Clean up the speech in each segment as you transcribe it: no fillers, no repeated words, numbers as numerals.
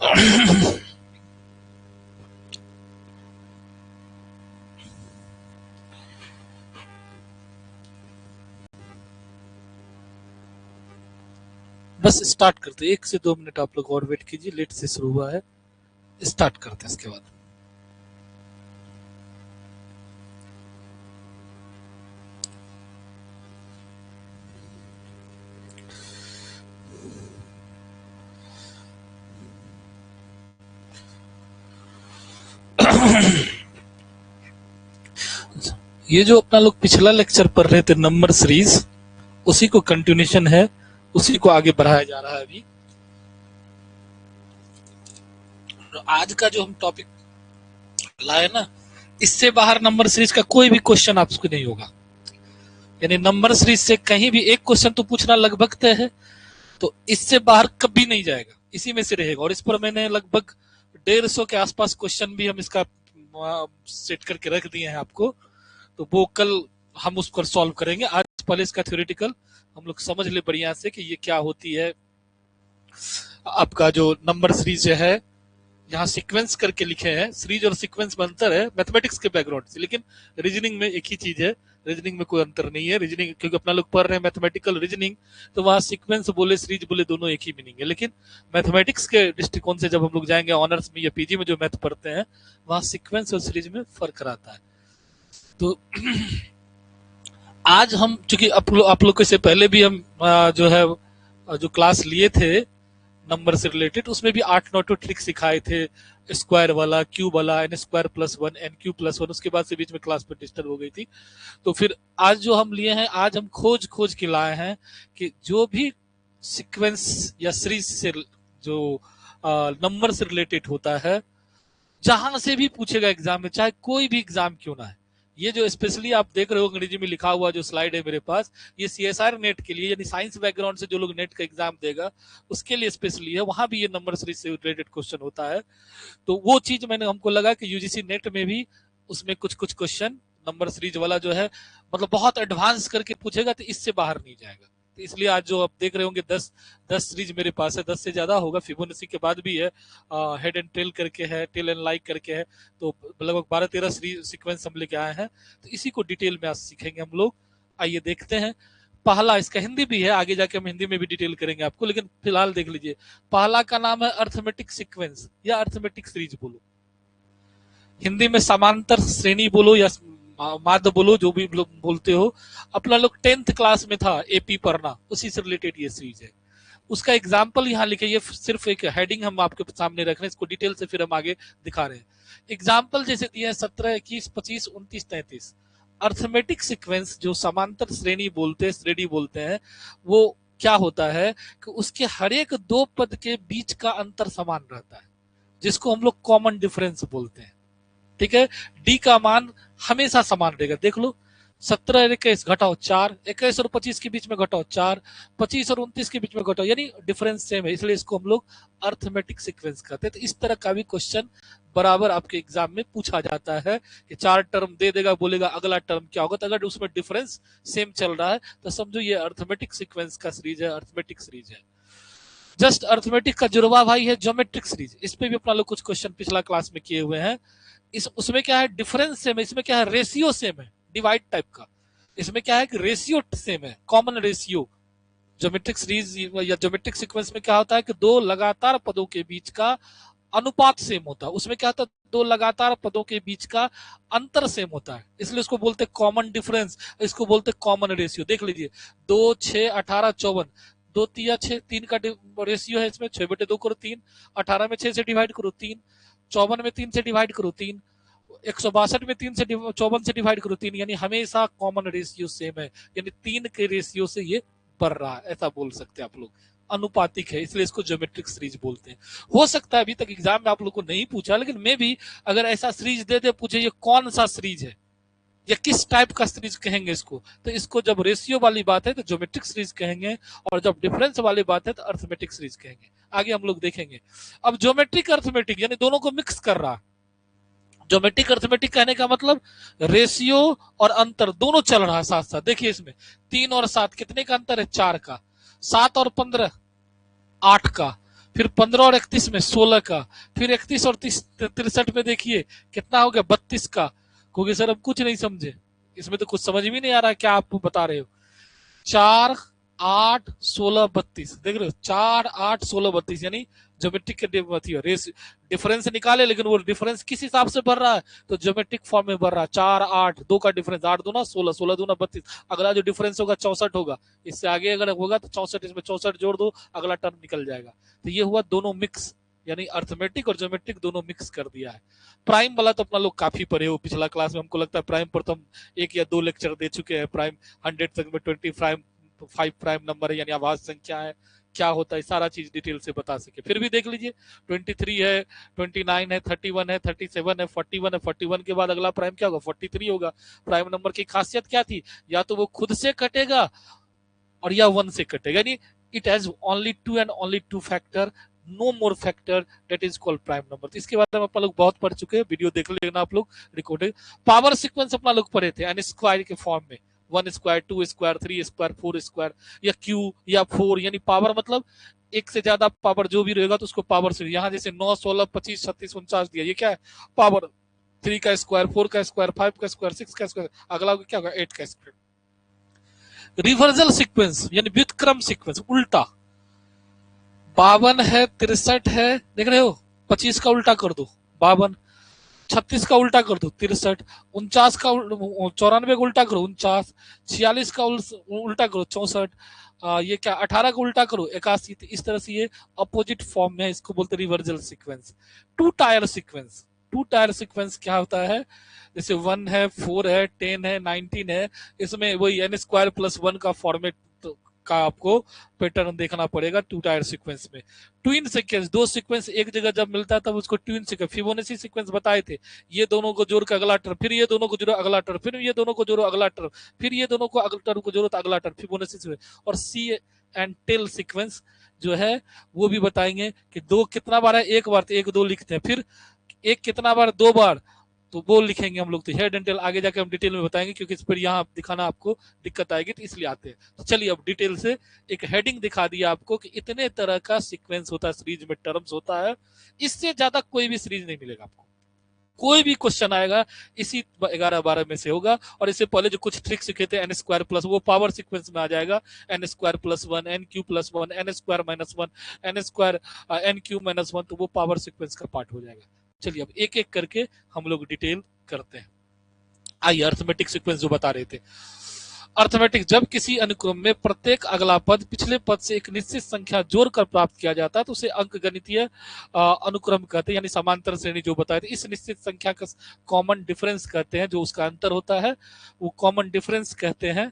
बस स्टार्ट करते हैं, 1 से 2 मिनट आप लोग और वेट कीजिए, लेट से शुरू हुआ है, स्टार्ट करते हैं इसके बाद। ये जो अपना लोग पिछला लेक्चर पढ़ रहे थे नंबर सीरीज, उसी को कंटिन्यूशन है, उसी को आगे बढ़ाया जा रहा है अभी। तो आज का जो हम टॉपिक लाए ना, इससे बाहर नंबर सीरीज का कोई भी क्वेश्चन आपको नहीं होगा। यानी नंबर सीरीज से कहीं भी एक क्वेश्चन तो पूछना लगभग तय है, तो इससे बाहर कभी नहीं जाएगा, इसी में से रहेगा। और इस पर मैंने लगभग 150 के आसपास क्वेश्चन भी हम इसका सेट करके रख दिए हैं आपको, तो वो कल हम उस पर सॉल्व करेंगे। आज पहले इसका थ्योरेटिकल हम लोग समझ ले बढ़िया से कि ये क्या होती है। आपका जो नंबर सीरीज है, यहाँ सीक्वेंस करके लिखे हैं, सीरीज और सीक्वेंस में अंतर है मैथमेटिक्स के बैकग्राउंड से, लेकिन रीजनिंग में एक ही चीज है, रीजनिंग में कोई अंतर नहीं है। रीजनिंग क्योंकि अपना लोग पढ़ रहे हैं मैथमेटिकल रीजनिंग, तो वहाँ सीक्वेंस बोले सीरीज बोले दोनों एक ही मीनिंग है। लेकिन मैथमेटिक्स के दृष्टिकोण से जब हम लोग जाएंगे ऑनर्स में या पीजी में जो मैथ पढ़ते हैं, वहाँ सीक्वेंस और सीरीज में फर्क रहता है। तो आज हम चूंकि आप लोग से पहले भी हम जो है जो क्लास लिए थे नंबर से रिलेटेड, उसमें भी 8-9 ट्रिक सिखाए थे, स्क्वायर वाला, क्यूब वाला, n square plus one, n cube plus one. उसके बाद से बीच में क्लास में डिस्टर्ब हो गई थी। तो फिर आज जो हम लिए हैं, आज हम खोज खोज के लाए हैं कि जो भी सीक्वेंस या सीरीज से जो नंबर से रिलेटेड होता है, जहां से भी पूछेगा एग्जाम में, चाहे कोई भी एग्जाम क्यों ना है। ये जो स्पेशली आप देख रहे हो अंग्रेजी में लिखा हुआ जो स्लाइड है मेरे पास, ये सीएसआर नेट के लिए, यानी साइंस बैकग्राउंड से जो लोग नेट का एग्जाम देगा उसके लिए स्पेशली है। वहां भी ये नंबर सीरीज से रिलेटेड क्वेश्चन होता है। तो वो चीज मैंने हमको लगा कि यूजीसी नेट में भी उसमें कुछ कुछ क्वेश्चन नंबर सीरीज वाला जो है, मतलब बहुत एडवांस करके पूछेगा, तो इससे बाहर नहीं जाएगा। तो इसलिए आज जो आप देख रहे होंगे 10 सीरीज मेरे पास है, 10 से ज्यादा होगा, फिबोनाची के बाद भी है, हेड एंड टेल करके है, टेल एंड लाइक करके है, तो लगभग 12-13 सीक्वेंस हम लेके आए हैं। तो इसी को डिटेल में आज सीखेंगे हम लोग। आइए देखते हैं। पहला, इसका हिंदी भी है, आगे जाके हम हिंदी में भी डिटेल करेंगे आपको, लेकिन फिलहाल देख लीजिए। पहला का नाम है अर्थमेटिक सीक्वेंस या अर्थमेटिक सीरीज बोलो, हिंदी में समांतर श्रेणी बोलो या माध्य बोलो, जो भी लोग बोलते हो। अपना लोग 10th क्लास में था एपी पढ़ना, उसी से रिलेटेड ये सीरीज है। उसका एग्जाम्पल यहाँ लिखे, ये सिर्फ एक हेडिंग हम आपके सामने रख रहे हैं, इसको डिटेल से फिर हम आगे दिखा रहे हैं। एग्जाम्पल जैसे दिए हैं 17, 21, 25, 29, 33। अर्थमेटिक सीक्वेंस जो समांतर श्रेणी बोलते हैं, वो क्या होता है कि उसके हर एक 2 पद के बीच का अंतर समान रहता है, जिसको हम लोग कॉमन डिफरेंस बोलते हैं। ठीक है, डी का मान हमेशा समान रहेगा। देख लो, 17 और 21 घटाओ 4, 21 और 25 के बीच में घटाओ 4, 25 और 29 के बीच में घटाओ, यानी डिफरेंस सेम है, इसलिए इसको हम लोग अर्थमेटिक सीक्वेंस कहते हैं। तो इस तरह का भी क्वेश्चन बराबर आपके एग्जाम में पूछा जाता है कि 4 टर्म दे देगा, बोलेगा अगला टर्म क्या होगा, तो अगर उसमें डिफरेंस सेम चल रहा है तो समझो ये अर्थमेटिक सीक्वेंस का सीरीज है, अर्थमेटिक सीरीज है। जस्ट अर्थमेटिक का जुड़वा भाई है ज्योमेट्रिक सीरीज, इस पे भी अपना लोग कुछ क्वेश्चन पिछला क्लास में किए हुए हैं। उसमें क्या है, डिफरेंस सेम है, इसमें क्या है, रेशियो सेम है, डिवाइड टाइप का। इसमें क्या है कि रेशियो सेम है, कॉमन रेशियो। ज्योमेट्रिक सीरीज या ज्योमेट्रिक सीक्वेंस में क्या होता है कि 2 लगातार पदों के बीच का अनुपात सेम होता है। उसमें क्या होता है, 2 लगातार पदों के बीच का अंतर सेम होता है, इसलिए उसको बोलते हैं कॉमन डिफरेंस, इसको बोलते हैं कॉमन रेशियो। देख लीजिए, 2, 6, 18, 54, 2 तिया 6, 3 का रेशियो है इसमें, 6/2 करो 3, 18 में 6 से डिवाइड करो 3, 54 में 3 से डिवाइड करो 3, 162 में 3 से 54 से डिवाइड करो 3, यानी हमेशा कॉमन रेशियो सेम है, यानी 3 के रेशियो से ये बढ़ रहा है, ऐसा बोल सकते हैं आप लोग। अनुपातिक है, इसलिए इसको ज्योमेट्रिक सीरीज बोलते हैं। हो सकता है अभी तक एग्जाम में आप लोग को नहीं पूछा, लेकिन मैं भी अगर ऐसा सीरीज दे दे, पूछे ये कौन सा सीरीज है या किस टाइप का सीरीज कहेंगे इसको, तो इसको जब रेशियो वाली बात है तो ज्योमेट्रिक सीरीज कहेंगे, और जब डिफरेंस वाली बात है तो अर्थमेटिक सीरीज कहेंगे। आगे हम लोग देखेंगे। अब ज्योमेट्रिक अर्थमेटिक यानी दोनों को मिक्स कर रहा है। ज्योमेट्रिक अर्थमेटिक कहने का मतलब रेशियो और अंतर दोनों चल रहा है साथ साथ। देखिए इसमें 3 और 7 कितने का अंतर है, 4 का। 7 और 15 8 का। फिर 15 और 31 में 16 का, फिर 31 और 63 में देखिए कितना हो गया 32 का। क्योंकि सर हम कुछ नहीं समझे, इसमें तो कुछ समझ भी नहीं आ रहा क्या आप बता रहे हो। 4 8 16 32 देख रहे हो, 4 8 16 32 यानी ज्योमेट्रिक के रेस डिफरेंस निकाले, लेकिन वो डिफरेंस किस हिसाब से बढ़ रहा है, तो ज्योमेट्रिक फॉर्म में बढ़ रहा है। 4 8 2 का डिफरेंस, 8 दूना 16, 16 दूना 32, अगला जो डिफरेंस होगा 64 होगा। इससे आगे अगर होगा तो 64, इसमें 64 जोड़ दो, अगला टर्म निकल जाएगा। तो ये हुआ दोनों मिक्स, यानी अर्थमेटिक और ज्योमेट्रिक दोनों मिक्स कर दिया है। प्राइम वाला तो अपना लोग काफी पढ़े हो, पिछला क्लास में हमको लगता है प्राइम पर तो हम 1 या 2 लेक्चर दे चुके हैं। प्राइम 100 तक में 20 प्राइम 5 प्राइम नंबर है, यानी आवाज संख्या है, क्या होता है, सारा चीज डिटेल से बता सके। फिर भी देख लीजिए 23 है, 29 है, 31 है, 37 है, 41 है। 41 के बाद अगला प्राइम क्या होगा, 43 होगा। प्राइम नंबर की खासियत क्या थी, या तो वो खुद से कटेगा और या 1 से कटेगा, यानी it has only 2 and only 2 factor, no more factor, that is called prime number. तो इसके बारे में अपना लोग बहुत पढ़ चुके हैं, वीडियो देख लेना आप लोग रिकॉर्डेड। पावर सीक्वेंस अपना लोग पढ़े थे एन स्क्वायर के फॉर्म में, 1 स्क्वायर 2 स्क्वायर 3 स्क्वायर 4 स्क्वायर, या क्यू या 4, यानी पावर मतलब एक से ज्यादा पावर जो भी रहेगा तो उसको पावर से, यहाँ जैसे 9 16 25 36 49 दिया, ये क्या है पावर। 3 का स्क्वायर, 4 का स्क्वायर, 5 का स्क्वायर, 6 का स्क्वायर, अगला क्या होगा 8 का स्क्वायर। रिवर्सल सीक्वेंस यानी व्युत्क्रम सीक्वेंस, उल्टा। 52 है, 63 है, देख रहे हो, 25 का उल्टा कर दो 52, 36 का उल्टा कर दो 63, 49 का 94 का उल्टा करो 49, 46 का उल्टा करो 64, ये क्या 18 का उल्टा करो 81। इस तरह से ये अपोजिट फॉर्म में है, इसको बोलते हैं reversal sequence. Two tier sequence, two tier sequence क्या होता है, जैसे 1 है, 4 है, 10 है, 19 है, इसमें वही एन स्क्वायर प्लस 1 का फॉर्मेट का आपको पैटर्न देखना पड़ेगा टू टायर सीक्वेंस में। ट्विन सीक्वेंस, दो सीक्वेंस एक जगह जब मिलता है तब उसको ट्विन सीक्वेंस, फिबोनाची सीक्वेंस बताए थे। ये दोनों को जोड़ के अगला टर्म, फिर ये दोनों को जोड़ो अगला टर्म, फिर ये दोनों को जोड़ो अगला टर्म, फिर ये दोनों को अगला टर्म को जोड़ो तो अगला टर्म, फिबोनाची सीक्वेंस। और सी एंड टेल सीक्वेंस जो है वो भी बताएंगे कि दो कितना बार है, एक बार तो 1 2 लिखते हैं, फिर एक कितना बार, 2 बार तो वो लिखेंगे हम लोग। तो हेड एंड टेल आगे जाके हम डिटेल में बताएंगे, क्योंकि इस पर यहाँ दिखाना आपको दिक्कत आएगी, तो इसलिए आते हैं। तो चलिए अब डिटेल से एक हेडिंग दिखा दिया आपको कि इतने तरह का सीक्वेंस होता है, सीरीज में टर्म्स होता है, इससे ज्यादा कोई भी सीरीज नहीं मिलेगा आपको। कोई भी क्वेश्चन आएगा इसी 11 12 में से होगा। और इससे पहले जो कुछ ट्रिक सीखे थे एन स्क्वायर प्लस, वो पावर सीक्वेंस में आ जाएगा। N square plus 1, n cube plus 1, n square minus 1, n square n cube minus 1, तो वो पावर सीक्वेंस का पार्ट हो जाएगा। चलिए अब एक एक करके हम लोग डिटेल करते हैं। आइए अर्थमेटिक सीक्वेंस जो बता रहे थे। अर्थमेटिक, जब किसी अनुक्रम में प्रत्येक अगला पद पिछले पद से एक निश्चित संख्या जोड़कर प्राप्त किया जाता है तो उसे अंकगणितीय अनुक्रम कहते हैं, यानी समांतर श्रेणी जो बताए थे। इस निश्चित संख्या का कॉमन डिफरेंस कहते हैं, जो उसका अंतर होता है वो कॉमन डिफरेंस कहते हैं।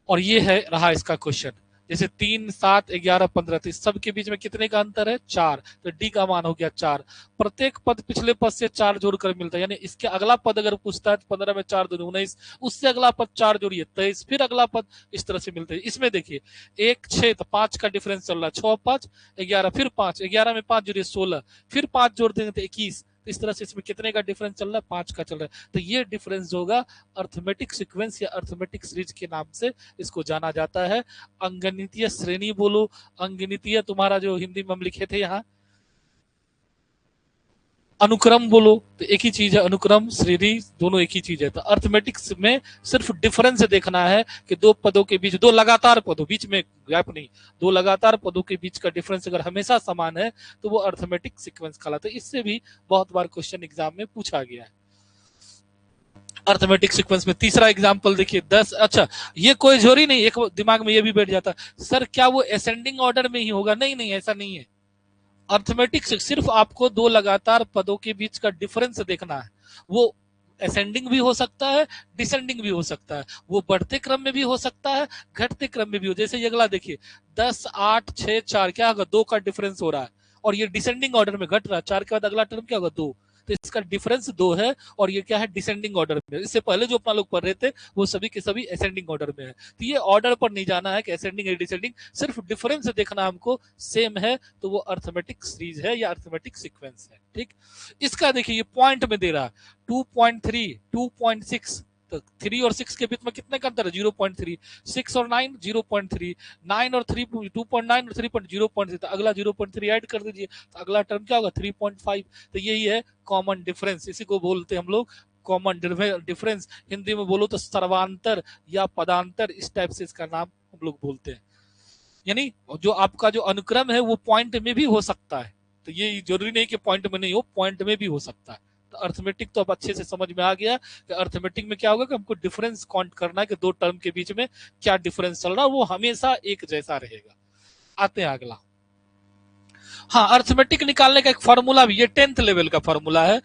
और ये है रहा इसका क्वेश्चन, जैसे 3 7 11 15, तो सबके बीच में कितने का अंतर है 4, तो डी का मान हो गया 4। प्रत्येक पद पिछले पद से 4 जोड़कर मिलता है, यानी इसके अगला पद अगर पूछता है तो 15 में 4 दूनी 19, उससे अगला पद 4 जोड़िए 23, फिर अगला पद, इस तरह से मिलते हैं। इसमें देखिए 1 6 तो 5 का डिफरेंस चल रहा है, 6 5 11, फिर 5 11 में 5 जोड़िए 16, फिर 5 जोड़ देंगे तो 21, तो इस तरह से इसमें कितने का डिफरेंस चल रहा है 5 का चल रहा है। तो ये डिफरेंस जो होगा अर्थमेटिक सीक्वेंस या अर्थमेटिक सीरीज के नाम से इसको जाना जाता है। अंगनितीय श्रेणी बोलो, अंगनितीय तुम्हारा जो हिंदी में हम लिखे थे यहाँ अनुक्रम बोलो, तो एक ही चीज है, अनुक्रम श्रेणी दोनों एक ही चीज है। तो अर्थमेटिक्स में सिर्फ डिफरेंस देखना है कि दो पदों के बीच, दो लगातार पदों बीच में गैप नहीं, दो लगातार पदों के बीच का डिफरेंस अगर हमेशा समान है तो वो अर्थमेटिक सीक्वेंस कहलाता है। इससे भी बहुत बार क्वेश्चन एग्जाम में पूछा गया है। अर्थमेटिक सीक्वेंस में तीसरा एग्जांपल देखिए 10, अच्छा ये कोई जोरी नहीं, एक दिमाग में ये भी बैठ जाता सर क्या वो असेंडिंग ऑर्डर में ही होगा, नहीं नहीं ऐसा नहीं है। अर्थमेटिक सिर्फ आपको दो लगातार पदों के बीच का डिफरेंस देखना है, वो असेंडिंग भी हो सकता है, डिसेंडिंग भी हो सकता है, वो बढ़ते क्रम में भी हो सकता है, घटते क्रम में भी हो। जैसे ये अगला देखिए 10 8 6 4, क्या होगा 2 का डिफरेंस हो रहा है और ये डिसेंडिंग ऑर्डर में घट रहा है, 4 के बाद अगला टर्म क्या होगा 2, तो इसका डिफरेंस 2 है और ये क्या है डिसेंडिंग ऑर्डर में। इससे पहले जो अपना लोग पढ़ रहे थे वो सभी के सभी असेंडिंग ऑर्डर में है। तो ये ऑर्डर पर नहीं जाना है कि असेंडिंग या डिसेंडिंग, सिर्फ डिफरेंस देखना हमको सेम है तो वो अर्थमेटिक सीरीज है या अर्थमेटिक सीक्वेंस है। ठीक, इसका देखिए ये पॉइंट में दे रहा है 2.3 2.6, तो 3 और 6 के बीच में कितने का अंतर है? 0.3। 6 और 9 0.3, 9 और 3 2.9 और 3 0.3, तो अगला 0.3 ऐड कर दीजिए, तो अगला टर्म क्या होगा? 3.5। तो यही है कॉमन डिफरेंस, इसी को बोलते हैं हम लोग कॉमन डिफरेंस। हिंदी में बोलो तो सर्वांतर या पदांतर, इस टाइप से इसका नाम हम लोग बोलते हैं। यानी जो आपका जो अनुक्रम है वो पॉइंट में भी हो सकता है, तो ये जरूरी नहीं कि पॉइंट में नहीं हो, पॉइंट में भी हो सकता है। तो अर्थमेटिक तो अब अच्छे से समझ में आ गया कि अर्थमेटिक में क्या होगा कि हमको डिफरेंस काउंट करना है कि दो टर्म के बीच में क्या डिफरेंस चल रहा है, वो हमेशा एक जैसा रहेगा। आते हैं अगला। हाँ, अर्थमेटिक निकालने का एक फॉर्मूला भी, ये 10th लेवल का फॉर्मूला है।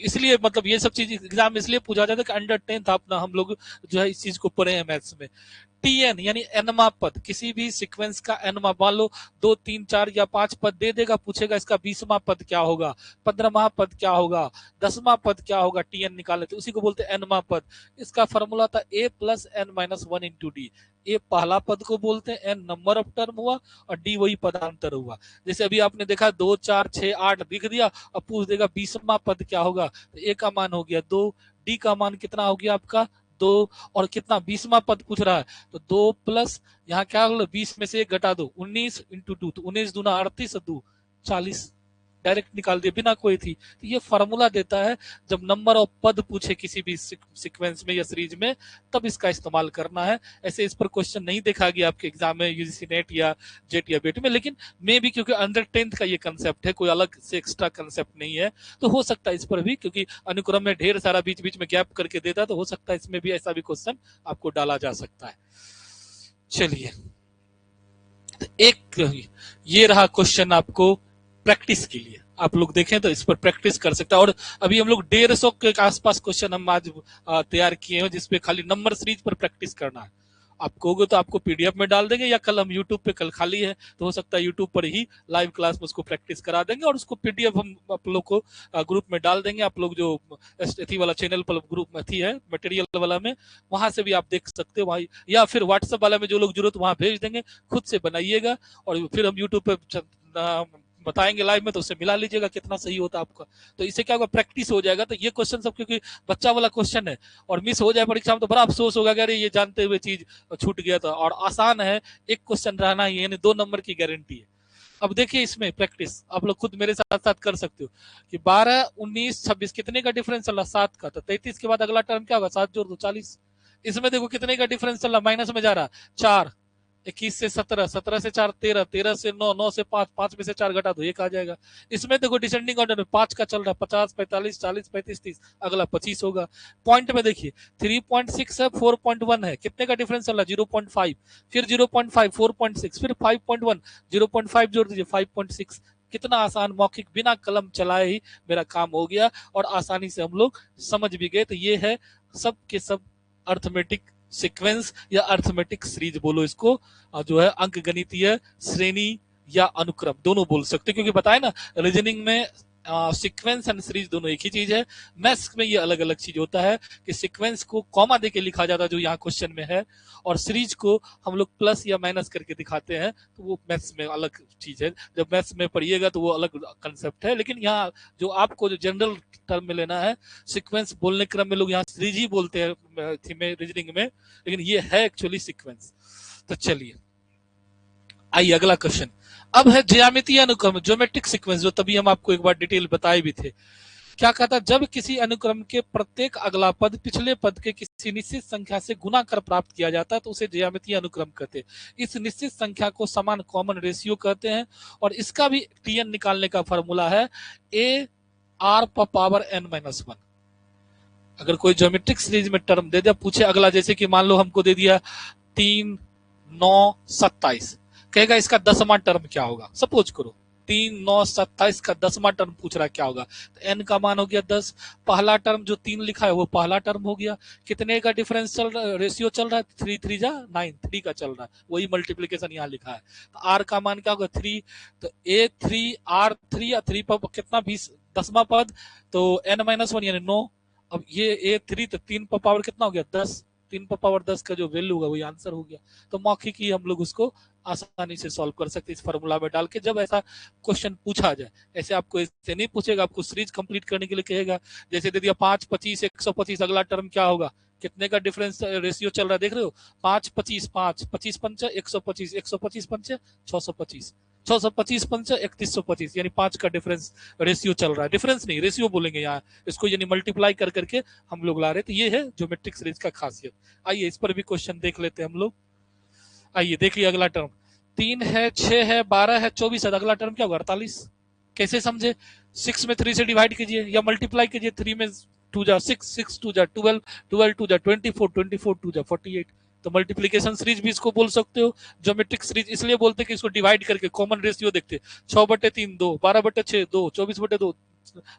इसलिए मतलब ये सब चीज एग्जाम इसलिए पूछा जाता है कि अंडर 10th अपना हम लोग जो है इस चीज को पढ़े हैं मैथ्स में। टीएन यानी एनमा पद, किसी भी सीक्वेंस का एनमा, मान लो 2 3 4 या 5 पद दे देगा, पूछेगा इसका 20वां पद क्या होगा, 15वां पद क्या होगा, 10वां पद क्या होगा, टीएन निकाले तो उसी को बोलते हैं एनमा पद। इसका फॉर्मूला था a plus n minus 1 into d. A पहला पद को बोलते हैं, एन नंबर ऑफ टर्म हुआ और डी वही पदांतर हुआ। जैसे अभी आपने देखा 2 4 6 8 लिख दिया, अब पूछ देगा 20वां पद क्या होगा, तो ए का मान हो गया 2, डी का मान कितना हो गया आपका 2, और कितना 20वां पद पूछ रहा है, तो 2 प्लस यहाँ क्या होगा 20 में से 1 घटा दो, 19 इंटू 2, तो 19 दूना 38 2 40, डायरेक्ट निकाल दिया बिना कोई थी। तो ये फॉर्मूला देता है जब नंबर ऑफ पद पूछे किसी भी सीक्वेंस में या सीरीज में, तब इसका इस्तेमाल करना है। ऐसे इस पर क्वेश्चन नहीं देखा गया आपके एग्जाम में यूजीसी नेट या जेट या बेट में, लेकिन मे भी क्योंकि अंडर 10th का ये कंसेप्ट है, कोई अलग से एक्स्ट्रा कंसेप्ट नहीं है, तो हो सकता है इस पर भी, क्योंकि अनुक्रम में ढेर सारा बीच बीच में गैप करके देता, तो हो सकता है इसमें भी ऐसा भी क्वेश्चन आपको डाला जा सकता है। चलिए, एक ये रहा क्वेश्चन आपको प्रैक्टिस के लिए, आप लोग देखें तो इस पर प्रैक्टिस कर सकते हैं। और अभी हम लोग 150 के आसपास क्वेश्चन हम आज तैयार किए हैं, जिसपे खाली नंबर सीरीज पर प्रैक्टिस करना है। आप कहोगे तो आपको पीडीएफ में डाल देंगे, या कल हम यूट्यूब पे, कल खाली है तो हो सकता है यूट्यूब पर ही लाइव क्लास में उसको प्रैक्टिस करा देंगे, और उसको पीडीएफ हम आप लोग को ग्रुप में डाल देंगे। आप लोग जो एथी वाला चैनल पर ग्रुप में थी है मटेरियल वाला में, वहां से भी आप देख सकते हो वहां, या फिर व्हाट्सएप वाला में जो लोग जरूरत वहां भेज देंगे, खुद से बनाइएगा और फिर हम यूट्यूब पे बताएंगे लाइव में, तो उससे मिला लीजिएगा कितना सही होता है आपका। तो इससे क्या होगा, प्रैक्टिस हो जाएगा। तो ये क्वेश्चन सब क्योंकि बच्चा वाला क्वेश्चन है और मिस हो जाए परीक्षा में तो बड़ा अफसोस होगा कि अरे ये जानते हुए चीज छूट गया था। और आसान है, एक क्वेश्चन रहना ही, यानी 2 नंबर की गारंटी है। अब देखिए इसमें प्रैक्टिस आप लोग खुद मेरे साथ साथ कर सकते हो कि 12 19 26 कितने का डिफरेंस चल रहा, 7 का, तो 33 के बाद अगला टर्म क्या होगा, 7 जोड़ दो 40। इसमें देखो कितने का डिफरेंस चल रहा, माइनस में जा रहा, 4, 21 से 17, 17 से 4 13, 13 से 9, 9 से 5, 5 में से 4 घटा दो, 1 आ जाएगा। इसमें देखो डिसेंडिंग ऑर्डर में 5 का चल रहा है, 50 45 40 35 30, अगला 25 होगा। पॉइंट में देखिए 3.6 है, 4.1 है, कितने का डिफरेंस चल रहा है, 0.5, फिर 0.5, 4.6, फिर 5.1, 0.5 जोड़ दीजिए 5.6। कितना आसान, मौखिक बिना कलम चलाए ही मेरा काम हो गया और आसानी से हम लोग समझ भी गए। तो ये है सब के सब अर्थमेटिक सीक्वेंस या अर्थमेटिक सीरीज बोलो इसको, जो है अंक गणितीय श्रेणी या अनुक्रम दोनों बोल सकते, क्योंकि बताए ना रीजनिंग में सीक्वेंस एंड सीरीज दोनों एक ही चीज है। मैथ्स में ये अलग अलग चीज होता है कि सीक्वेंस को कॉमा देके लिखा जाता है जो यहाँ क्वेश्चन में है, और सीरीज को हम लोग प्लस या माइनस करके दिखाते हैं, तो वो मैथ्स में अलग चीज है। जब मैथ्स में पढ़िएगा तो वो अलग कंसेप्ट है, लेकिन यहाँ जो आपको जो जनरल टर्म में लेना है, सीक्वेंस बोलने क्रम में लोग यहाँ सीरीज ही बोलते हैं रीजनिंग में, लेकिन ये है एक्चुअली सीक्वेंस। तो चलिए आइए अगला क्वेश्चन। अब है ज्यामितीय अनुक्रम, ज्योमेट्रिक सीक्वेंस, जो तभी हम आपको एक बार डिटेल बताए भी थे। क्या कहता, जब किसी अनुक्रम के प्रत्येक अगला पद पिछले पद के किसी निश्चित संख्या से गुना कर प्राप्त किया जाता है तो उसे ज्यामितीय अनुक्रम कहते हैं। इस निश्चित संख्या को समान कॉमन रेशियो कहते हैं, और इसका भी टीएन निकालने का फॉर्मूला है a r power n minus 1। अगर कोई ज्योमेट्रिक सीरीज में टर्म दे दिया, पूछे अगला, जैसे कि मान लो हमको दे दिया 3 9 27, कहेगा इसका 10वां टर्म क्या होगा, सपोज करो 3 9 27 का 10वां टर्म पूछ रहा है क्या होगा, तो एन का मान हो गया 10, पहला टर्म जो 3 लिखा है वो पहला टर्म हो गया, कितने का डिफरेंस चल रहा है, रेशियो चल रहा है, 3 3 जा 9, 3 का चल रहा है, वही मल्टीप्लीकेशन यहाँ लिखा है। तो आर का मान क्या होगा 3, तो ए 3 आर 3 या 3 पर कितना 20, 10वां पद, तो एन माइनस 1 यानी 9। अब ये ए 3 तो 3 पर पावर कितना हो गया 10, 3 पर पावर 10 का जो वैल्यू होगा वही आंसर हो गया। तो मौखिक ही हम लोग उसको आसानी से सॉल्व कर सकते इस फॉर्मूला में डाल के, जब ऐसा क्वेश्चन पूछा जाए। ऐसे आपको ऐसे नहीं पूछेगा, आपको सीरीज कंप्लीट करने के लिए कहेगा, जैसे दे दिया 5 25 125, अगला टर्म क्या होगा, कितने का डिफरेंस रेशियो चल रहा है देख रहे हो, 5 25 5 25 पंच 125 125 पंच 625 625 पंच 3125, यानी 5 का डिफरेंस रेशियो चल रहा है। डिफरेंस नहीं, रेशियो बोलेंगे यहाँ इसको, यानी मल्टीप्लाई कर करके हम लोग ला रहे। तो ये है ज्योमेट्रिक सीरीज का खासियत। आइए इस पर भी क्वेश्चन देख लेते हैं हम लोग। आइए देखिए अगला टर्म, 3 है 6 है 12 है 24 है, अगला टर्म क्या होगा 48। कैसे समझे, 6 में 3 से डिवाइड कीजिए या मल्टीप्लाई कीजिए, 3 में 2 जा 6 6 2 जा 12 12 2 जा 24 24 2 जा 48। तो मल्टीप्लीकेशन सीरीज भी इसको बोल सकते हो, ज्योमेट्रिक सीरीज इसलिए बोलते हैं कि इसको डिवाइड करके कॉमन रेशियो देखते, 6/3 2, 12/6 2, 24/2